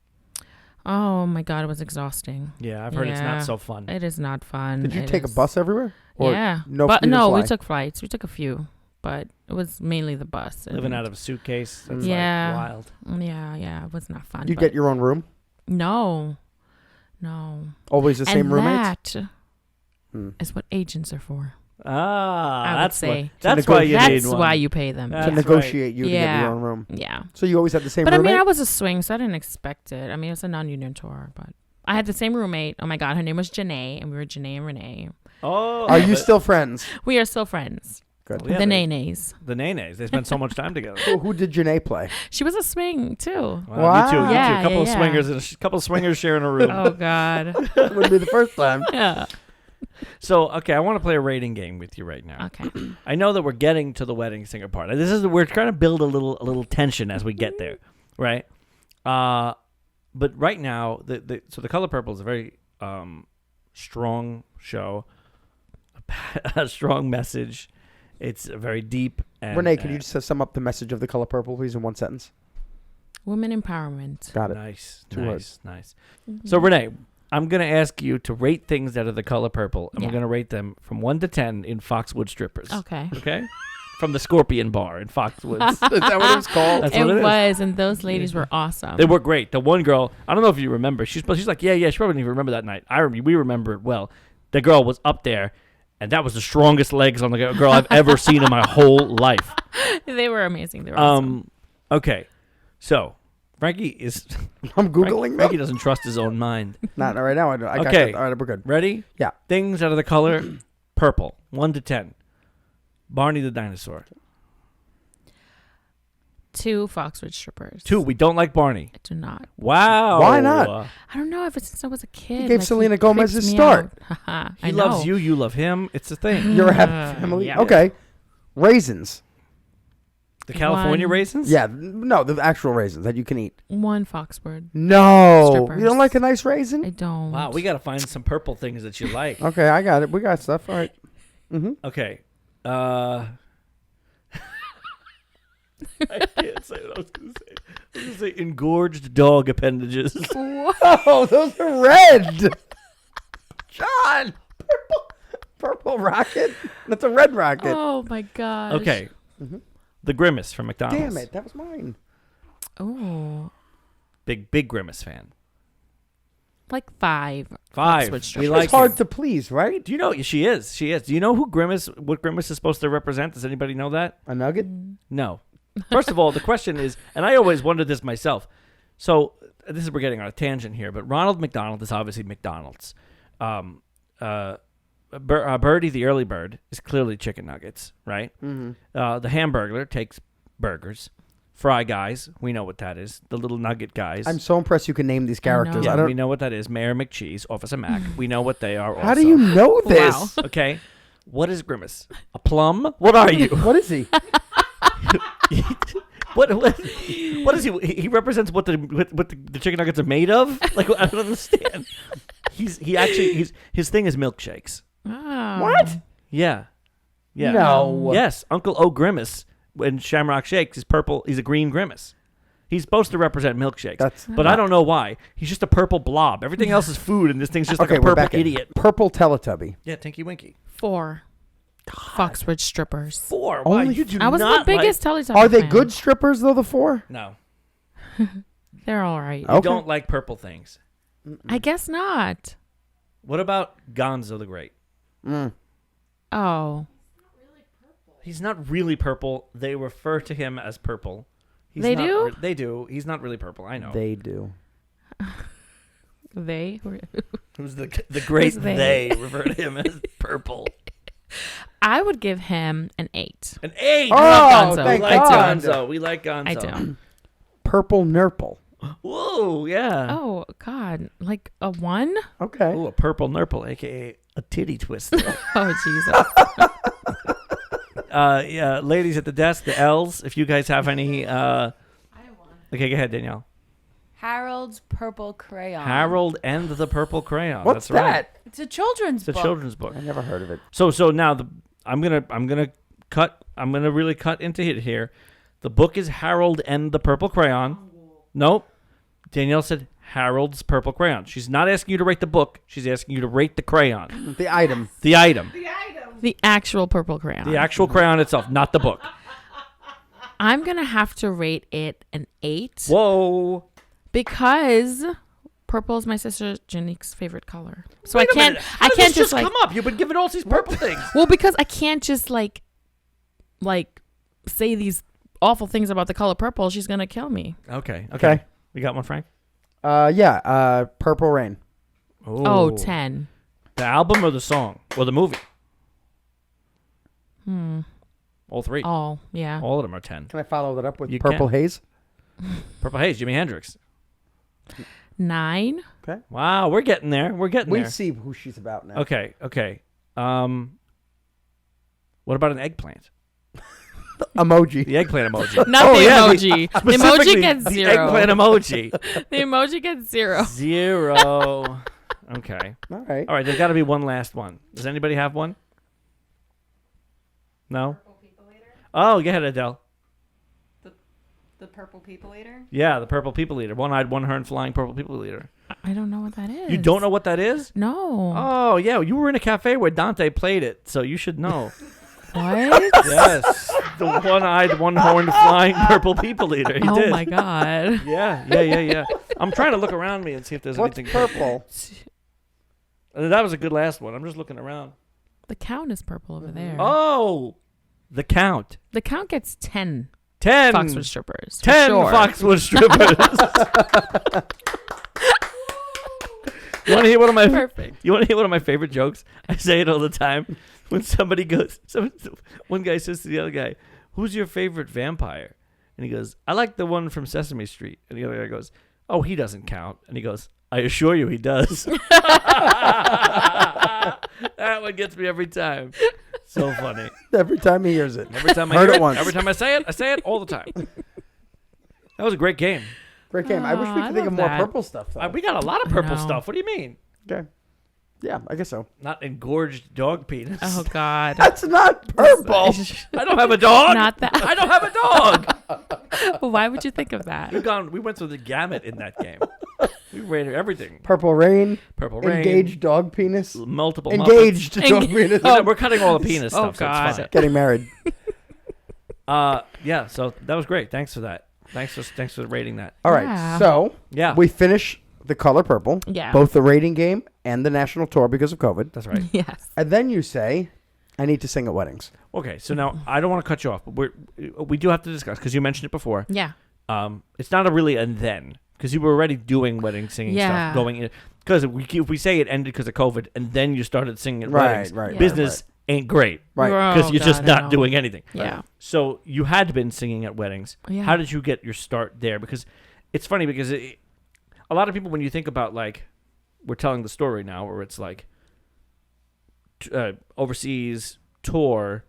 Oh my God, it was exhausting. Yeah, I've heard it's Yeah. not so fun. It is not fun. Did you It take a is- bus everywhere? Or Yeah. no but need to no, we fly? took flights. We took a few, but it was mainly the bus. Living and- out of a suitcase. That's Yeah. like wild. Yeah, it was not fun. You but get your own room? no. Always the same and roommates? that Hmm. is what agents are for. Ah, I would that's say. what, that's why you That's need one. why you pay them. That's To right. negotiate you to get Yeah. your own room. Yeah. So you always had the same But I roommate? mean, I was a swing, so I didn't expect it. I mean, it was a non-union tour, but I had the same roommate. Oh my God, her name was Janae, and we were Janae and Renee. Oh, Are you still friends? We are still friends. Good. Yeah, the they- Nays. the Nays? They spent so much time together. Who did Janae play? She was a swing too. Wow, you two, Wow. a couple of Yeah. swingers, and a couple of swingers sharing a room. Oh God. Wouldn't be the first time. Yeah. So, okay, I want to play a rating game with you right now. Okay. I know that we're getting to the wedding singer part. We're trying to build a little tension as we get there. right? But right now, so The Color Purple is a very strong show, a strong message. It's very deep. And, Renee, can you just sum up the message of The Color Purple, please, in one sentence? Women empowerment. Got it. Nice, Two words. nice. So Renee, I'm going to ask you to rate things that are The Color Purple, and we're going to rate them from 1 to 10 in Foxwood Strippers. Okay. Okay? From the Scorpion Bar in Foxwoods. Is that what it was called? That's It what it is. was, and those ladies were awesome. They were great. The one girl, I don't know if you remember. She's like, yeah. She probably didn't even remember that night. We remember it well. The girl was up there, and that was the strongest legs on the girl I've ever seen in my whole life. They were amazing. They were awesome. Okay, so Frankie is. I'm Googling Frankie them. doesn't trust his own mind. Not right now. I got Okay. that. All right, we're good. Ready? Yeah. Things that are the color purple. 1 to 10. Barney the dinosaur. 2 Foxwood Strippers. 2. We don't like Barney. I do not. Wow. Why not? I don't know. Ever since I was a kid, He gave Selena creeps Gomez his me start. out. He loves you. You love him. It's a thing. You're a happy family. yeah. Okay. Raisins. The California One. raisins? Yeah. No, the actual raisins that you can eat. 1 Foxwood. No. Strippers. You don't like a nice raisin? I don't. Wow, we got to find some purple things that you like. Okay, I got it. We got stuff. All right. Mm-hmm. Okay. I can't say what I was going to say. I was going to say engorged dog appendages. Oh, those are red. John. Purple rocket. That's a red rocket. Oh my gosh. Okay. The Grimace from McDonald's. Damn it. That was mine. Oh, Big Grimace fan. like 5. 5. Foxwood We Strippers. like It's hard him. to please, right? Do you know? She is. Do you know what Grimace is supposed to represent? Does anybody know that? A nugget? No. First of all, the question is, and I always wondered this myself. So we're getting on a tangent here, but Ronald McDonald is obviously McDonald's. Birdie the early bird is clearly chicken nuggets, right? Mm-hmm. The Hamburglar takes burgers. Fry Guys, we know what that is. The little nugget guys. I'm so impressed you can name these characters. yeah, I don't. we know what that is. Mayor McCheese, Officer Mac. We know what they are. How do you know this? Wow. Okay. What is Grimace? A plum? What are you? What is he? What is he? He represents what the chicken nuggets are made of. Like I don't understand. His thing is milkshakes. Oh. What? Yeah. No. Yes, Uncle O Grimace when Shamrock shakes is purple. He's a green Grimace. He's supposed to represent milkshakes, but I don't know why. He's just a purple blob. Everything else is food, and this thing's just Okay, like a we're purple back in. idiot. Purple Teletubby. Yeah, Tinky Winky. 4 Foxwood Strippers. 4. Why Only- you do I was not the biggest Teletubby Are they fan. good strippers though? The 4? No, They're all right. Oh. you Okay. don't like purple things. I guess not. What about Gonzo the Great? Mm. Oh. He's not really purple. They refer to him as purple. He's They not do? They do. He's not really purple. I know. They do. They were. Who's the great Who's they? they refer to him as purple. I would give him an 8. An 8. Oh, Gonzo. We thank like God. Gonzo. We like Gonzo. I do. Purple Nurple. Whoa, yeah. Oh God, like a 1? Okay. Ooh, a purple nurple, aka a titty twister. Oh Jesus. Yeah, ladies at the desk, the L's. If you guys have any, okay, go ahead, Danielle. Harold's Purple Crayon. Harold and the Purple Crayon. What's That's right. that? It's a children's It's a book. children's book. I never heard of it. So now I'm gonna really cut into it here. The book is Harold and the Purple Crayon. Nope. Danielle said Harold's Purple Crayon. She's not asking you to rate the book. She's asking you to rate the crayon. The item. The item. The actual purple crayon. The actual crayon itself, not the book. I'm gonna have to rate it an 8 Whoa. because purple is my sister Janique's favorite color. So Wait I a can't. minute. I How did can't this just like. come up. You've been giving all these purple things. Well, because I can't just like say these awful things about the color purple. She's gonna kill me. Okay. Okay. We got one, Frank? Yeah. Purple Rain. Oh, 10. The album or the song? Or the movie? All three. All, yeah. All of them are 10. Can I follow that up with You Purple can. Haze? Purple Haze, Jimi Hendrix. 9. Okay. Wow, we're getting there. We're getting We there. see who she's about now. Okay. What about an eggplant? Emoji. The eggplant emoji. Not the yeah, emoji. The Specifically, emoji gets the 0. eggplant emoji. The emoji gets 0. 0. Okay. All right. All right. There's got to be one last one. Does anybody have one? No. Oh, go ahead, Adele. The purple people eater? Yeah, the purple people eater. One-eyed, one-horned, flying purple people eater. I don't know what that is. You don't know what that is? No. Oh, yeah. You were in a cafe where Dante played it, so you should know. What? Yes. The one-eyed, one-horned, flying purple people eater. He Oh did. my god. Yeah. I'm trying to look around me and see if there's What's anything purple? That was a good last one. I'm just looking around. The count is purple over there. Oh, the count. The count gets 10 10. Foxwood strippers. for 10 sure. Foxwood strippers. You want to hear one of my Perfect. You want to hear one of my favorite jokes? I say it all the time. When somebody goes, one guy says to the other guy, "Who's your favorite vampire?" And he goes, "I like the one from Sesame Street." And the other guy goes, "Oh, he doesn't count." And he goes, "I assure you, he does." That one gets me every time. So funny. Every time he hears it. Every time I Heard hear it once. Every time I say it all the time. That was a great game. Great game. I wish we I could think of love more that. purple stuff, though. We got a lot of purple know. stuff. What do you mean? Okay. Yeah, I guess so. Not engorged dog penis. Oh god. That's not purple. I don't have a dog. Not that. I don't have a dog. Why would you think of that? We went through the gamut in that game. We rated everything. Purple rain. Purple rain. Engaged dog penis. Multiple Engaged Muppets. dog penis. We're cutting all the penis Oh, stuff. So God. it's fine. Getting married. Yeah. So that was great. Thanks for that. Thanks for rating that. All right. Yeah. So Yeah. we finish the color purple. Yeah. Both the rating game and the national tour because of COVID. That's right. Yes. And then you say, I need to sing at weddings. Okay. So now I don't want to cut you off, but we do have to discuss because you mentioned it before. Yeah. It's not a really and then because you were already doing wedding singing Yeah. stuff going in. Because if we say it ended because of COVID and then you started singing at Right, weddings, right, business ain't great. Right. Oh, Because you're just God, I not know. doing anything. Yeah. So you had been singing at weddings. Yeah. How did you get your start there? Because it's funny because a lot of people, when you think about like, we're telling the story now where it's like overseas tour,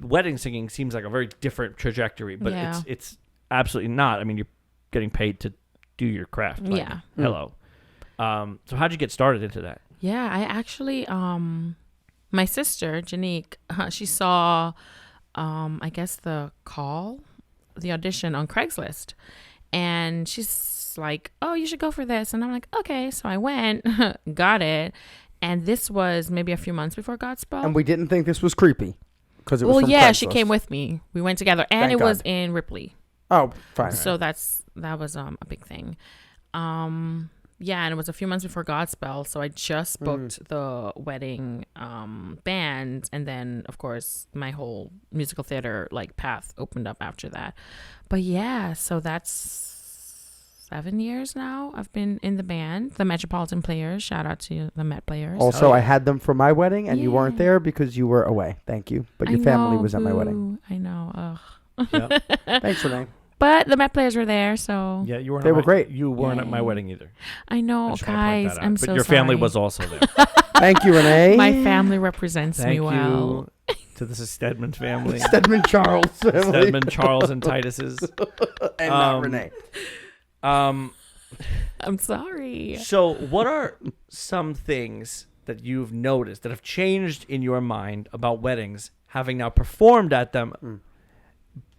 wedding singing seems like a very different trajectory, but Yeah. it's absolutely not. I mean, you're getting paid to do your craft. Like, Yeah. Hello. So how'd you get started into that? Yeah, I actually, my sister, Janique, she saw, I guess the audition on Craigslist. And she's like, "Oh, you should go for this." And I'm like, "Okay." So I went, got it. And this was maybe a few months before Godspell. And we didn't think this was creepy. Because it was Well, from yeah, she Craigslist. came with me. We went together. And Thank it was God. in Ripley. Oh, fine. So that was a big thing. Yeah, and it was a few months before Godspell, so I just booked the wedding band, and then of course my whole musical theater like path opened up after that. But yeah, so that's 7 years now. I've been in the band, the Metropolitan Players. Shout out to the Met Players. Also, Oh, yeah. I had them for my wedding, and you weren't Yeah. there because you were away. Thank you. But your I family know, was at my wedding. boo. I know. Ugh. Yeah. Thanks, Renee. But the Met Players were there, so Yeah, you weren't. They at were my- great. You weren't at my Yay. wedding either. I I know, just wanna point guys. that out. I'm but so your family sorry. was also there. Thank you, Renee. My family represents Thank me well. you to the Stedman family. Stedman Charles family. Stedman, Charles, and Titus's. And not Renee. Um, I'm sorry. so, what are some things that you've noticed that have changed in your mind about weddings, having now performed at them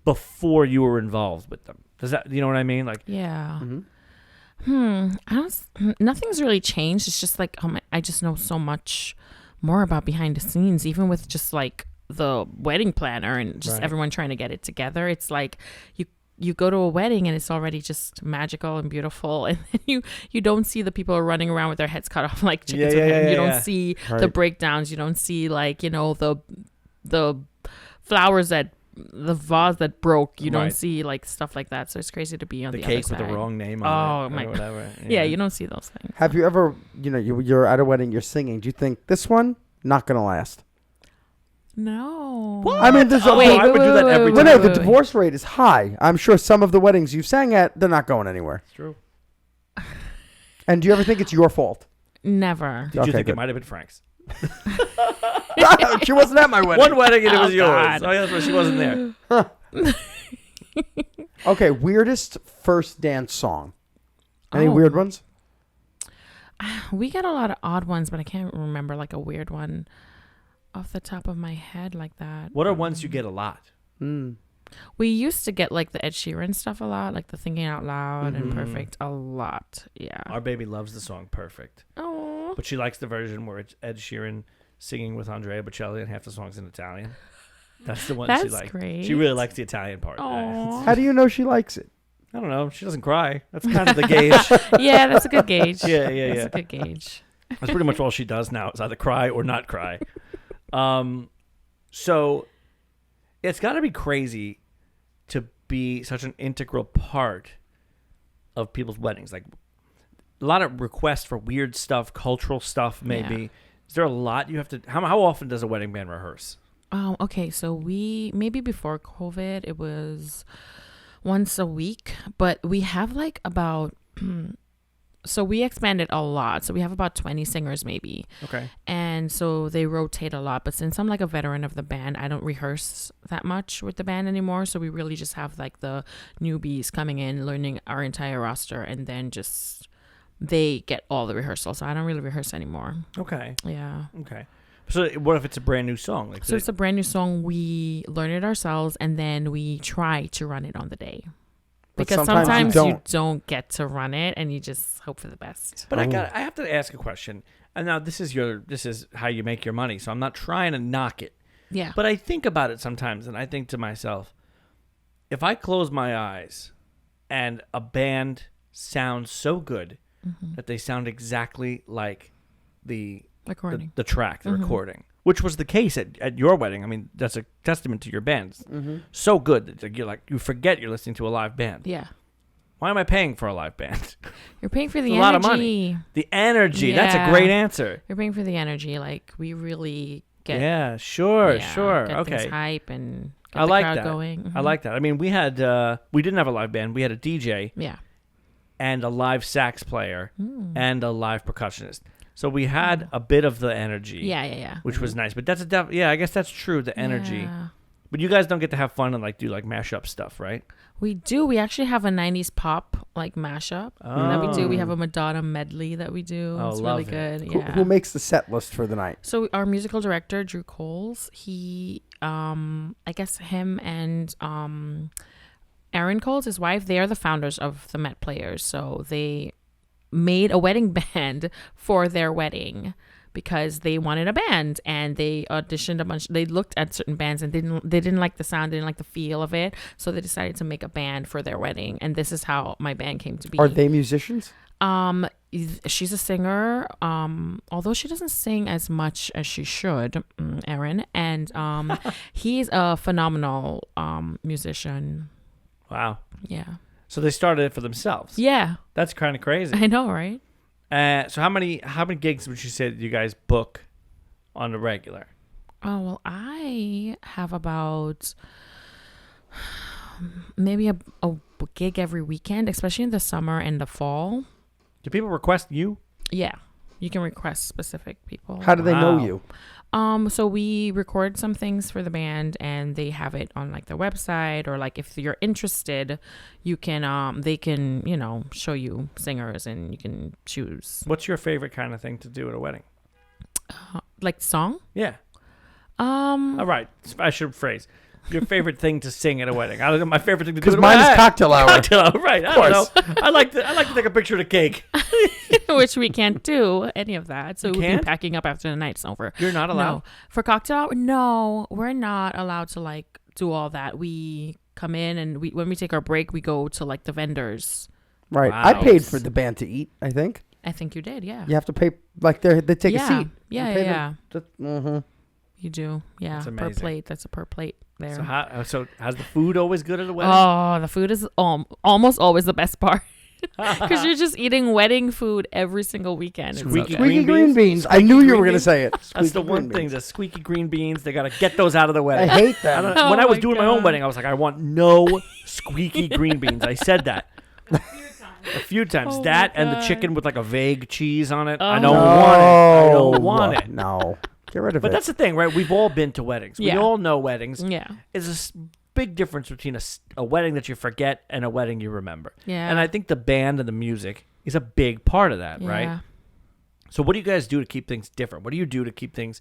before you were involved with them? Does that, you know what I mean? Like, Yeah. Mhm. Nothing's really changed. It's just like, I just know so much more about behind the scenes, even with just like the wedding planner and just Right. everyone trying to get it together. It's like you go to a wedding and it's already just magical and beautiful, and then you don't see the people running around with their heads cut off like chickens. Yeah, with yeah, head. yeah, You don't yeah. see the Right. breakdowns. You don't see like, the flowers the vase that broke. You don't Right. see like stuff like that. So it's crazy to be on the the cake other with the side. wrong name Oh, on it. my Or whatever. Yeah, you don't see those things. Have you ever, you're at a wedding, you're singing. Do you think this one, not going to last? No. I mean, there's Oh, wait, I would do that every Renee, time. the divorce rate is high. I'm sure some of the weddings you sang at, they're not going anywhere. It's true. And do you ever think it's your fault? Never. Did you Okay, think good. it might have been Frank's? She wasn't at my wedding. One wedding and it was yours. God. Oh, yeah, that's why she wasn't there. Okay, weirdest first dance song. Any weird ones? We get a lot of odd ones, but I can't remember like a weird one off the top of my head like that. What are ones you get a lot? We used to get like the Ed Sheeran stuff a lot, like the Thinking Out Loud and Perfect a lot. Yeah. Our baby loves the song Perfect. Oh. But she likes the version where it's Ed Sheeran singing with Andrea Bocelli and half the song's in Italian. That's the one she That's likes. great. She really likes the Italian part. Aw. How do you know she likes it? I don't know. She doesn't cry. That's kind of the gauge. Yeah, that's a good gauge. Yeah. That's a good gauge. That's pretty much all she does now is either cry or not cry. So it's got to be crazy to be such an integral part of people's weddings. Like a lot of requests for weird stuff, cultural stuff, maybe. Yeah. Is there a lot you have to? How often does a wedding band rehearse? Okay, so maybe before COVID, it was once a week, but we have like about, so we expanded a lot. So we have about 20 singers maybe. Okay. And so they rotate a lot. But since I'm like a veteran of the band, I don't rehearse that much with the band anymore. So we really just have like the newbies coming in, learning our entire roster, and then just they get all the rehearsals. So I don't really rehearse anymore. Okay. Yeah. Okay. So what if it's a brand new song? Like So it's a brand new song. We learn it ourselves, and then we try to run it on the day. But Because sometimes sometimes you you don't get to run it, and you just hope for the best. But I have to ask a question. And now this is how you make your money. So I'm not trying to knock it. Yeah. But I think about it sometimes, and I think to myself, if I close my eyes and a band sounds so good that they sound exactly like the Recording. the track, the recording, which was the case at your wedding. I mean, that's a testament to your bands. So good that you forget you're listening to a live band. Yeah. Why am I paying for a live band? You're paying for the It's energy. a lot of money. The energy. That's a great answer. You're paying for the energy. Like, we really get Yeah, sure. get Okay. things hype and get I the like crowd that. going. I like that. I mean, we didn't have a live band. We had a DJ Yeah. and a live sax player and a live percussionist. So we had a bit of the energy. Yeah. Which was nice. But that's I guess that's true, the energy. Yeah. But you guys don't get to have fun and do mashup stuff, right? We do. We actually have a 90s pop mashup that we do. We have a Madonna medley that we do. Oh, it's love really it. good. Who, Yeah. who makes the set list for the night? So our musical director, Drew Coles, he, I guess him and Aaron Coles, his wife, they are the founders of the Met Players. So they made a wedding band for their wedding because they wanted a band, and they auditioned a bunch. They looked at certain bands and they didn't like the sound, didn't like the feel of it. So they decided to make a band for their wedding. And this is how my band came to be. Are they musicians? She's a singer, although she doesn't sing as much as she should, Erin. And he's a phenomenal musician. Wow. Yeah. So they started it for themselves. Yeah. That's kind of crazy. I know, right? So how many gigs would you say that you guys book on the regular? Oh, well, I have about maybe a gig every weekend, especially in the summer and the fall. Do people request you? Yeah. You can request specific people. How do they know Wow. you? So we record some things for the band, and they have it on their website, or if you're interested, you can they can show you singers and you can choose What's your favorite kind of thing to do at a wedding? song. Yeah. All right. I should phrase. Your favorite thing to sing at a wedding? I don't know. My favorite thing to do Because at a mine is wedding. cocktail hour. Cocktail hour, right? I course. don't know. I like to take a picture of the cake. Which we can't do any of that. So You we'll be can't? packing up after the night's over. You're not allowed. No. For cocktail hour, no, we're not allowed to do all that. We come in, and when we take our break, we go to the vendors. Right. Wow. I paid for the band to eat, I think. I think you did, yeah. You have to pay, they take yeah. a seat. Yeah. Mm-hmm. You do, yeah. That's Per amazing. plate. That's a per plate there. So how's the food always good at a wedding? Oh, the food is almost always the best part. Because you're just eating wedding food every single weekend. It's so Squeaky good. Squeaky Green green beans? beans. I knew you green were going to beans? say it. That's Squeaky the one green thing. beans. The squeaky green beans. They got to get those out of the I wedding. hate I that. don't- when I was my doing my own God. wedding, I was like, I want no squeaky green beans. I said that. A few times. Oh That my and the God. chicken with like a vague cheese on it. I Oh. don't want it. I don't want it. No. Get rid of But it. that's the thing, right? We've all been to weddings. We Yeah. all know weddings. Yeah. There's a big difference between a wedding that you forget and a wedding you remember. Yeah. And I think the band and the music is a big part of that, right? Yeah. So what do you guys do to keep things different? What do you do to keep things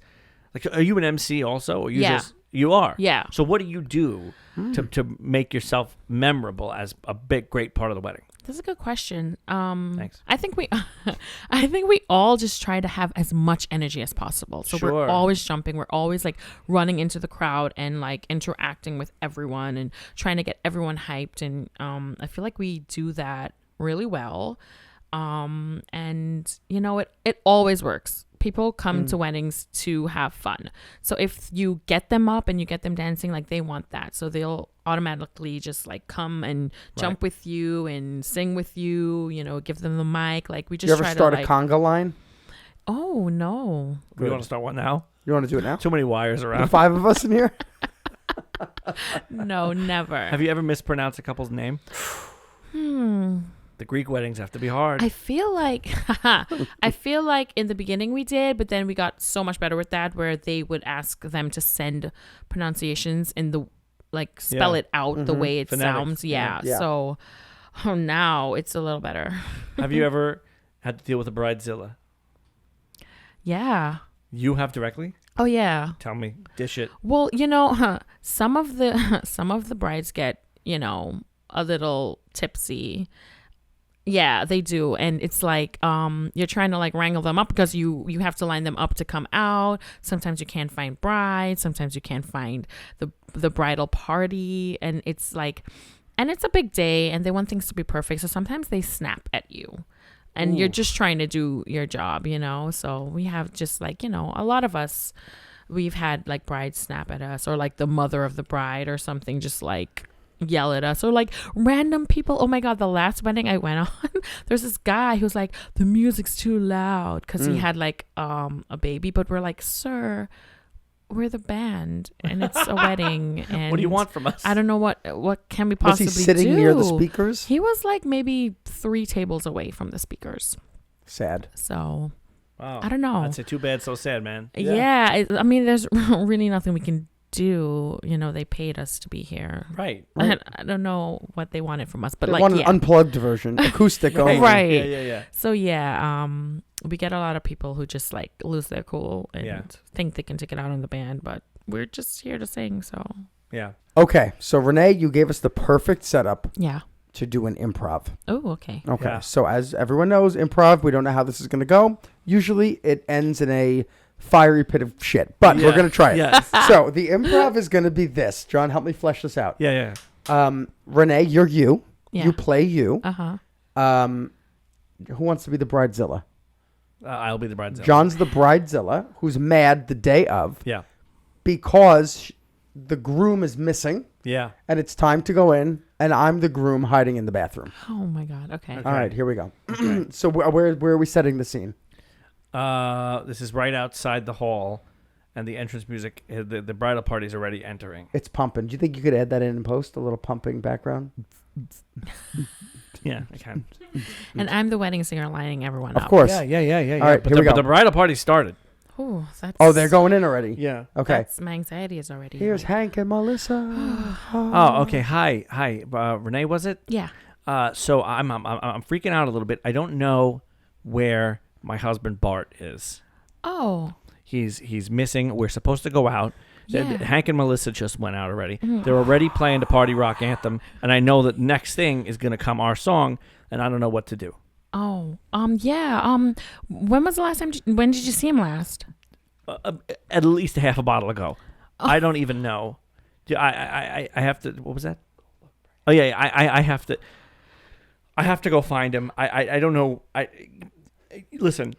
like? Are you an MC also? Or you Yeah. just you are. Yeah. So what do you do to make yourself memorable as a great part of the wedding? That's a good question. Thanks. I think we all just try to have as much energy as possible. So Sure. we're always jumping. We're always like running into the crowd and like interacting with everyone and trying to get everyone hyped. And I feel like we do that really well. And you know, it always works. People come to weddings to have fun. So if you get them up and you get them dancing, like they want that. So they'll automatically just like come and jump with you and sing with you, you know, give them the mic. Like we just you ever try start to a like, conga line? oh no. We want to start one now? You want to do it now? Too many wires The around. 5 of us in here? No, never. Have you ever mispronounced a couple's name? The Greek weddings have to be hard. I feel like in the beginning we did, but then we got so much better with that where they would ask them to send pronunciations in the like spell Yeah. it out the way it Phonetics. sounds. Yeah. Yeah. So now it's a little better. Have you ever had to deal with a bridezilla? Yeah. You have directly? Oh yeah. Tell me. Dish it. Well, you know, some of the brides get, you know, a little tipsy. Yeah, they do. And it's like you're trying to like wrangle them up because you have to line them up to come out. Sometimes you can't find brides, sometimes you can't find the bridal party, and it's like, and it's a big day and they want things to be perfect. So sometimes they snap at you. And you're just trying to do your job, you know? So we have just like, you know, a lot of us, we've had like brides snap at us or like the mother of the bride or something just like yell at us or like random people. Oh my God, the last wedding I went on, there's this guy who's like, the music's too loud because he had like a baby. But we're like, sir, we're the band and it's a wedding. And What do you want from us? I don't know what can we Was possibly he sitting do. near the speakers? He was like maybe 3 tables away from the speakers. Sad. So Wow. I don't know. I'd say too bad, so sad, man. Yeah, I mean, there's really nothing we can do. You know, they paid us to be here. Right. I don't know what they wanted from us, but They like, want an yeah. unplugged version, acoustic only. Right. Yeah. So yeah, we get a lot of people who just like lose their cool and Yeah. think they can take it out on the band, but we're just here to sing. So Yeah. Okay, so Renee, you gave us the perfect setup yeah. to do an improv. Oh, okay. Okay, Yeah. so as everyone knows, improv, we don't know how this is going to go. Usually it ends in a fiery pit of shit, but we're Yeah. going to try it. Yes. So the improv is going to be this. John, help me flesh this out. Yeah. Renee, you're you. Yeah. You play you. Uh-huh. Who wants to be the bridezilla? I'll be the bridezilla. John's the bridezilla who's mad the day of Yeah. because the groom is missing Yeah. and it's time to go in, and I'm the groom hiding in the bathroom. Oh my God. Okay. All right, here we go. So where are we setting the scene? This is right outside the hall, and the entrance music. The bridal party's already entering. It's pumping. Do you think you could add that in post, a little pumping background? Yeah, I can. And I'm the wedding singer lining everyone Of up. course. Yeah. All right, but here we but go. the bridal party started. Oh, that's. Oh, they're going in already. Yeah. Okay. That's, my anxiety is already. Here's like- Hank and Melissa. Oh, okay. Hi. Renee, was it? Yeah. So I'm freaking out a little bit. I don't know where my husband Bart is. Oh. He's missing. We're supposed to go out. Yeah. Hank and Melissa just went out already. They're already playing the party rock anthem, and I know that next thing is going to come our song, and I don't know what to do. Oh. Yeah. When was the last time? When did you see him last? At least a half a bottle ago. I don't even know. I have to. What was that? Oh yeah. I have to. I have to go find him. I don't know. Listen.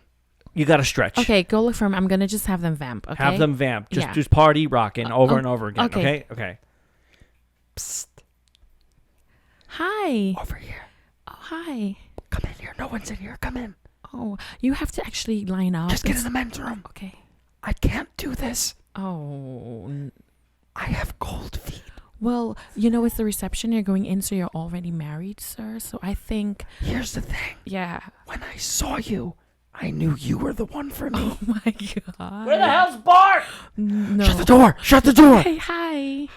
You got to stretch. Okay, go look for him. I'm gonna just have them vamp. Okay. Have them vamp. Just Yeah. just party rocking over and over again. okay. Okay. Psst. Hi. Over here. Oh, hi. Come in here. No one's in here. Come in. Oh, you have to actually line up. Just get in the men's room. Okay. I can't do this. Oh. I have cold feet. Well, you know, it's the reception. You're going in, so you're already married, sir. So I think, Here's the thing. yeah. When I saw you, I knew you were the one for me. Oh my God. Where the hell's Bart? No. Shut the door. Shut the door. Hey, hi.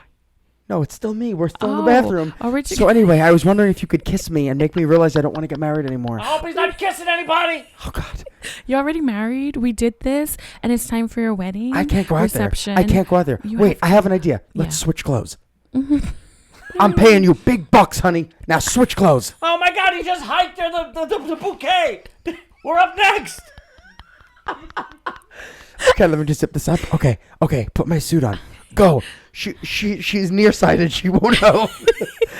No, it's still me. We're still in the Oh, bathroom. originally- So anyway, I was wondering if you could kiss me and make me realize I don't want to get married anymore. I hope he's not kissing anybody. Oh, God. You're already married. We did this, and it's time for your wedding. I can't go out reception. there. I can't go out there. You Wait, have- I have an idea. Let's Yeah. switch clothes. I'm paying you big bucks, honey. Now switch clothes. Oh my God, he just hiked her the bouquet. We're up next. Okay, let me just zip this up. Okay, put my suit on. Go. She's nearsighted. She won't know.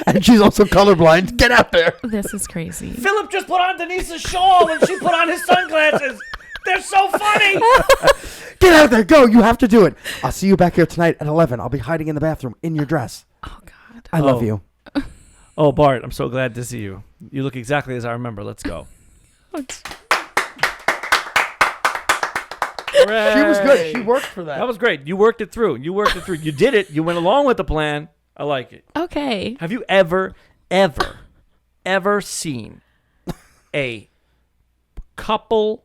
And she's also colorblind. Get out there. This is crazy. Philip just put on Denise's shawl and she put on his sunglasses. They're so funny. Get out there. Go. You have to do it. I'll see you back here tonight at 11. I'll be hiding in the bathroom in your dress. Oh God. I love you. Oh, Bart, I'm so glad to see you. You look exactly as I remember. Let's go. She was good. She worked for that. That was great. You worked it through. You did it. You went along with the plan. I like it. Okay. Have you ever seen a couple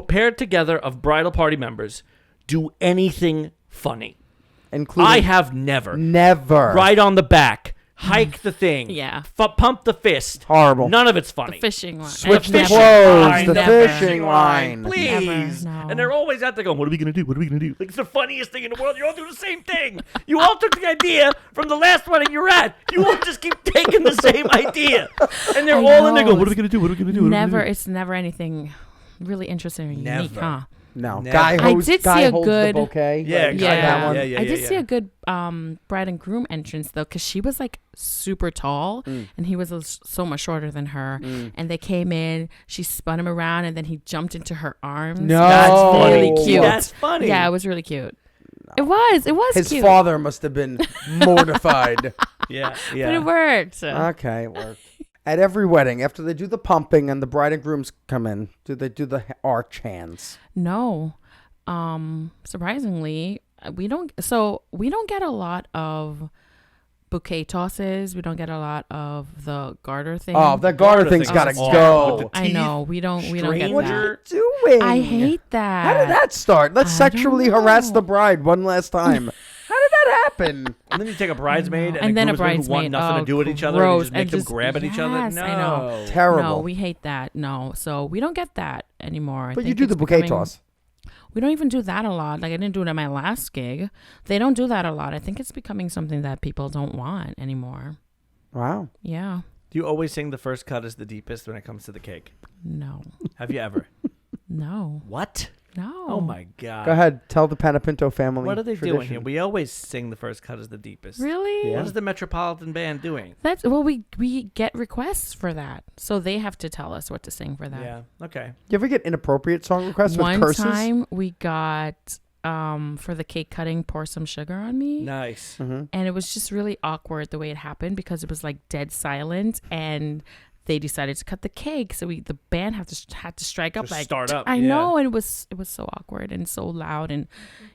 paired together of bridal party members do anything funny? Including I have never. never. Right on the back. Hike the thing. Yeah. Pump the fist. Horrible. None of it's funny. The fishing line. Switch The the fishing clothes. line. The Never. fishing line. Please. Never, no. And they're always out there going, what are we going to do? What are we going to do? Like, it's the funniest thing in the world. You all do the same thing. You all took the idea from the last wedding you're at. You all just keep taking the same idea. And they're all in there going, what are we going to do? What are we going to do? What are we Never. gonna do? It's never anything really interesting or unique, Never. huh? No. Never. Guy I holds, did guy see a holds good- the bouquet. Yeah, Like, yeah. that one. Yeah, I did yeah. see a good bride and groom entrance though, because she was like super tall and he was so much shorter than her. And they came in, she spun him around, and then he jumped into her arms. No. That's funny. Really cute. That's funny. Yeah, it was really cute. It was His cute. father must have been mortified. Yeah, But yeah. it worked. Okay, it worked. At every wedding, after they do the pumping and the bride and grooms come in, do they do the arch hands? No. Surprisingly, we don't get a lot of bouquet tosses. We don't get a lot of the garter thing. Oh, the garter Garter thing's thing's got to awful. go. With the I know. We don't get Stranger. What that. are you doing? I hate that. How did that start? Let's I don't sexually harass know. the bride one last time. How did that happen? And then you take a bridesmaid And then a groomsmen who want bridesmaid. nothing Oh, to do with each other and you gross. just make And them just- grab at each other. yes, No. I know. Terrible. No, we hate that. No. So we don't get that anymore. I But you think do the it's bouquet becoming- toss. We don't even do that a lot. Like I didn't do it at my last gig. They don't do that a lot. I think it's becoming something that people don't want anymore. Wow. Yeah. Do you always sing the first cut is the deepest when it comes to the cake? No. Have you ever? No. What? No. Oh my God. Go ahead. Tell the Panepinto family. What are they doing tradition. here? We always sing the first cut is the deepest. Really? Yeah. What is the Metropolitan Band doing? That's well, we get requests for that, so they have to tell us what to sing for that. Yeah. Okay. You ever get inappropriate song requests One with curses? time we got for the cake cutting, pour some sugar on me, Nice. Mm-hmm. and it was just really awkward the way it happened because it was like dead silent, and they decided to cut the cake, so the band had to strike up Just like start up, I yeah. know, and it was so awkward and so loud, and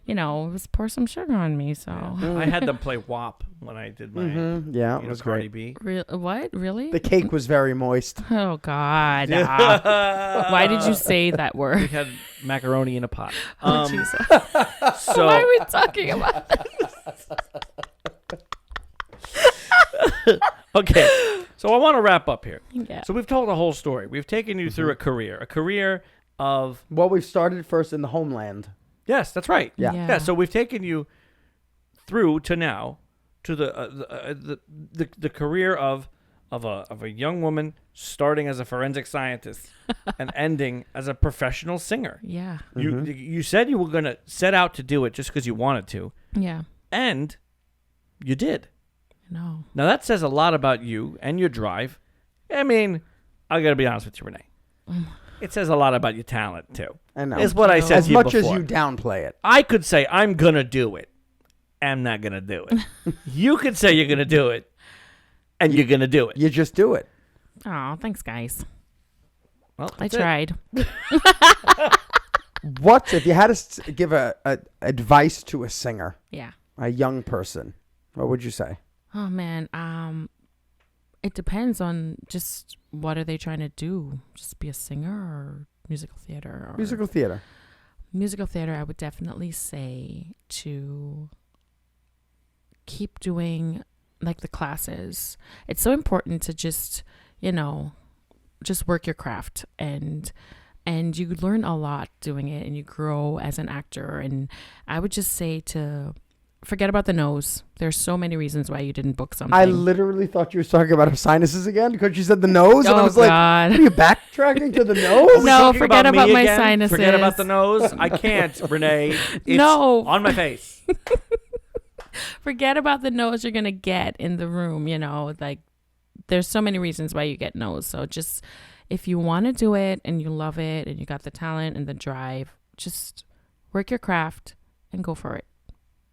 it was pour some sugar on me. So I had them play WAP when I did my Mm-hmm. Yeah, it was Cardi great. B. What really? The cake was very moist. Oh God! Why did you say that We word? had macaroni in a pot. Oh, Jesus. So Why are we talking about that? okay. So I want to wrap up here. Yeah. So we've told a whole story. We've taken you through a career of Well, we started first in the homeland. yes, that's right. Yeah. Yeah. So we've taken you through to now to the career of a young woman starting as a forensic scientist and ending as a professional singer. Yeah. You said you were going to set out to do it just because you wanted to, Yeah. and you did. No. Now that says a lot about you and your drive. I mean, I got to be honest with you, Renee. It says a lot about your talent too. I know. Is what I said As to you much before. as you downplay it. I could say I'm gonna do it. I'm not gonna do it. You could say you're gonna do it, and you're gonna do it. You just do it. Oh, thanks, guys. Well, I that's it. tried. What if you had to give a advice to a singer, Yeah. a young person? What would you say? Oh man, it depends on just what are they trying to do? Just be a singer or musical theater? Or Musical theater. Musical theater, I would definitely say to keep doing like the classes. It's so important to just, just work your craft and you learn a lot doing it and you grow as an actor. And I would just say to forget about the nose. There's so many reasons why you didn't book something. I literally thought you were talking about her sinuses again because you said the nose. And I Oh, was like, God. what are you backtracking to the nose? Are we No, talking forget about me my again? sinuses. Forget about the nose. I can't, Renee. It's No. on my face. Forget about the nose you're going to get in the room, like there's so many reasons why you get nose. So just if you want to do it and you love it and you got the talent and the drive, just work your craft and go for it.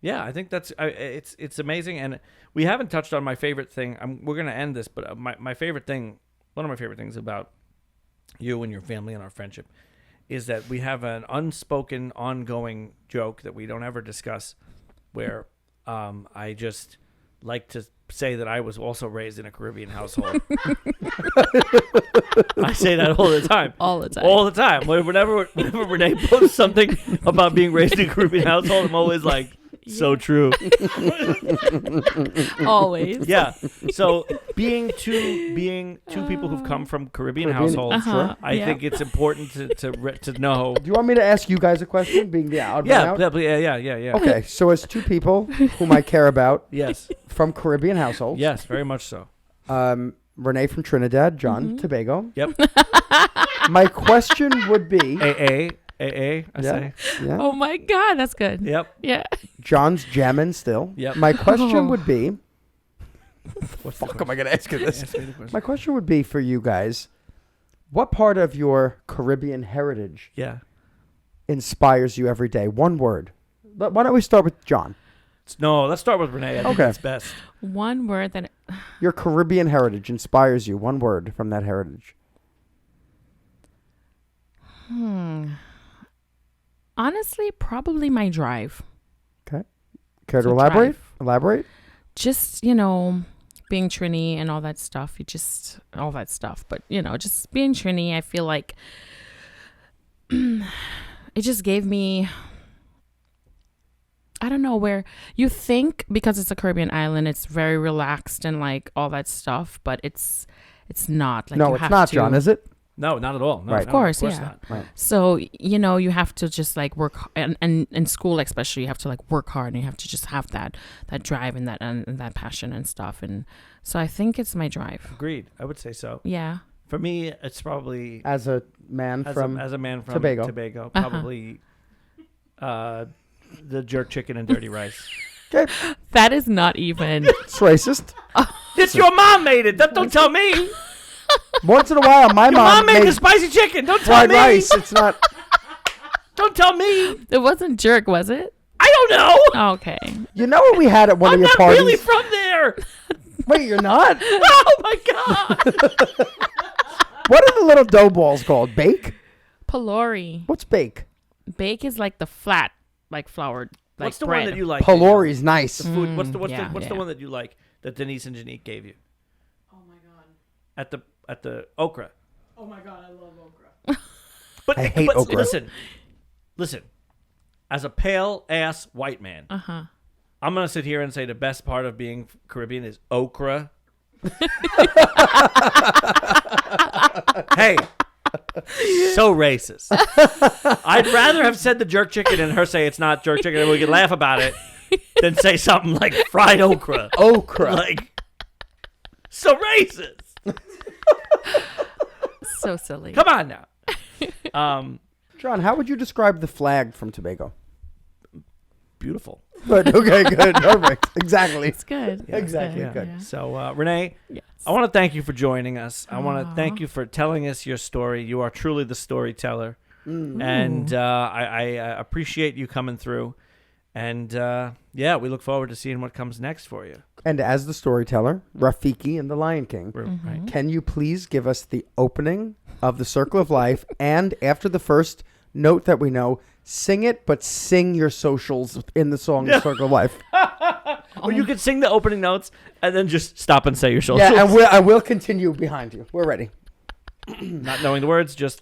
Yeah, I think that's it's amazing, and we haven't touched on my favorite thing. We're gonna end this, but my favorite thing, one of my favorite things about you and your family and our friendship, is that we have an unspoken, ongoing joke that we don't ever discuss, where I just like to say that I was also raised in a Caribbean household. I say that all the time. All the time. All the time. Whenever Renee posts something about being raised in a Caribbean household, I'm always like, so true. Always. Yeah. So being two people who've come from Caribbean households, Sure. I think it's important to know. Do you want me to ask you guys a question? Being the odd one out? Yeah. Okay, so as two people whom I care about Yes. from Caribbean households, Yes. Very much so. Renee from Trinidad, John Tobago. Yep. My question would be, AA. I yeah, say. yeah. Oh my God, that's good. Yep. Yeah. John's jamming still. Yep. My question would be, What's fuck am I gonna ask you this? Ask me the question. My question would be for you guys, what part of your Caribbean heritage Yeah. inspires you every day? One word. But why don't we start with John? No, let's start with Renee. I think Okay. that's best. One word that Your Caribbean heritage inspires you. One word from that heritage. honestly, probably my drive. Okay. Care to So elaborate? drive. Elaborate? Just, being Trini and all that stuff. All that stuff. But, just being Trini, I feel like it just gave me, I don't know, where you think because it's a Caribbean island, it's very relaxed and like all that stuff, but it's not. Like, No, you it's have not, to, John, is it? No, not at all. No, Right. no, Of course, yeah. not. Right. So, you have to just like work and in school, especially, you have to like work hard and you have to just have that drive and that passion and stuff. And so I think it's my drive. Agreed. I would say so. Yeah. For me, it's probably As a man as from... a man from Tobago. Uh-huh. probably the jerk chicken and dirty rice. Okay, That is not even. it's racist. It's your mom made it. Don't tell me. Once in a while, my Your mom made the made spicy chicken. Don't tell fried me. rice. It's not... Don't tell me. It wasn't jerk, was it? I don't know. Okay. You know what we had at one I'm of your not parties? really from there. Wait, you're not? Oh my god. What are the little dough balls called? Bake? Pylori. What's bake? Bake is like the flat, like floured, like What's the bread. one that you like? Pylori's nice. The food. What's the yeah, what's the yeah. one that you like that Denise and Janique gave you Oh my god. at the okra? Oh my god, I love okra. But I hate but okra. Listen. As a pale ass white man, Uh-huh. I'm gonna sit here and say the best part of being Caribbean is okra. Hey, so racist. I'd rather have said the jerk chicken and her say it's not jerk chicken and we could laugh about it than say something like fried okra. Okra. Like, so racist. So silly. Come on now. John, how would you describe the flag from Tobago? Beautiful. Good. Okay, good. Perfect. Exactly. It's good. Yeah, Exactly. Yeah, Good. yeah. So, Renee, Yes. I want to thank you for joining us. I want to thank you for telling us your story. You are truly the storyteller. And I appreciate you coming through. And, yeah, we look forward to seeing what comes next for you. And as the storyteller, Rafiki and the Lion King, Right. can you please give us the opening of the Circle of Life and after the first note that we know, sing it, but sing your socials in the song The Circle of Life. Or you could sing the opening notes and then just stop and say your socials. Yeah, and I will continue behind you. We're ready. Not knowing the words, just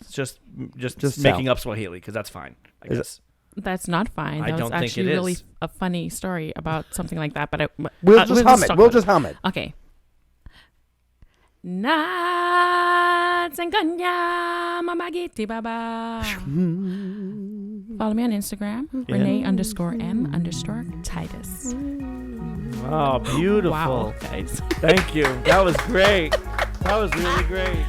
making sound. up Swahili, because that's fine, I guess. That's not fine. I That don't was think actually it really is. a funny story about something like that. But We'll just hum it. talk We'll about just hum it. Okay. Natsenganya mamagiti baba. Follow me on Instagram, Renee_M_Titus. Oh, beautiful. Wow, guys. Thank you. That was great. That was really great.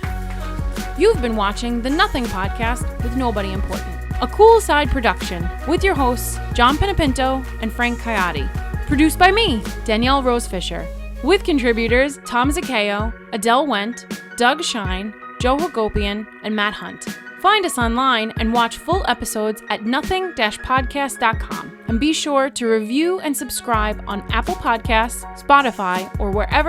You've been watching the Nothing Podcast with Nobody Important, a cool side production with your hosts, John Panepinto and Frank Caiati. Produced by me, Danielle Rose Fisher, with contributors Tom Zaccheo, Adele Wendt, Doug Shine, Joe Hagopian, and Matt Hunt. Find us online and watch full episodes at nothing-podcast.com. And be sure to review and subscribe on Apple Podcasts, Spotify, or wherever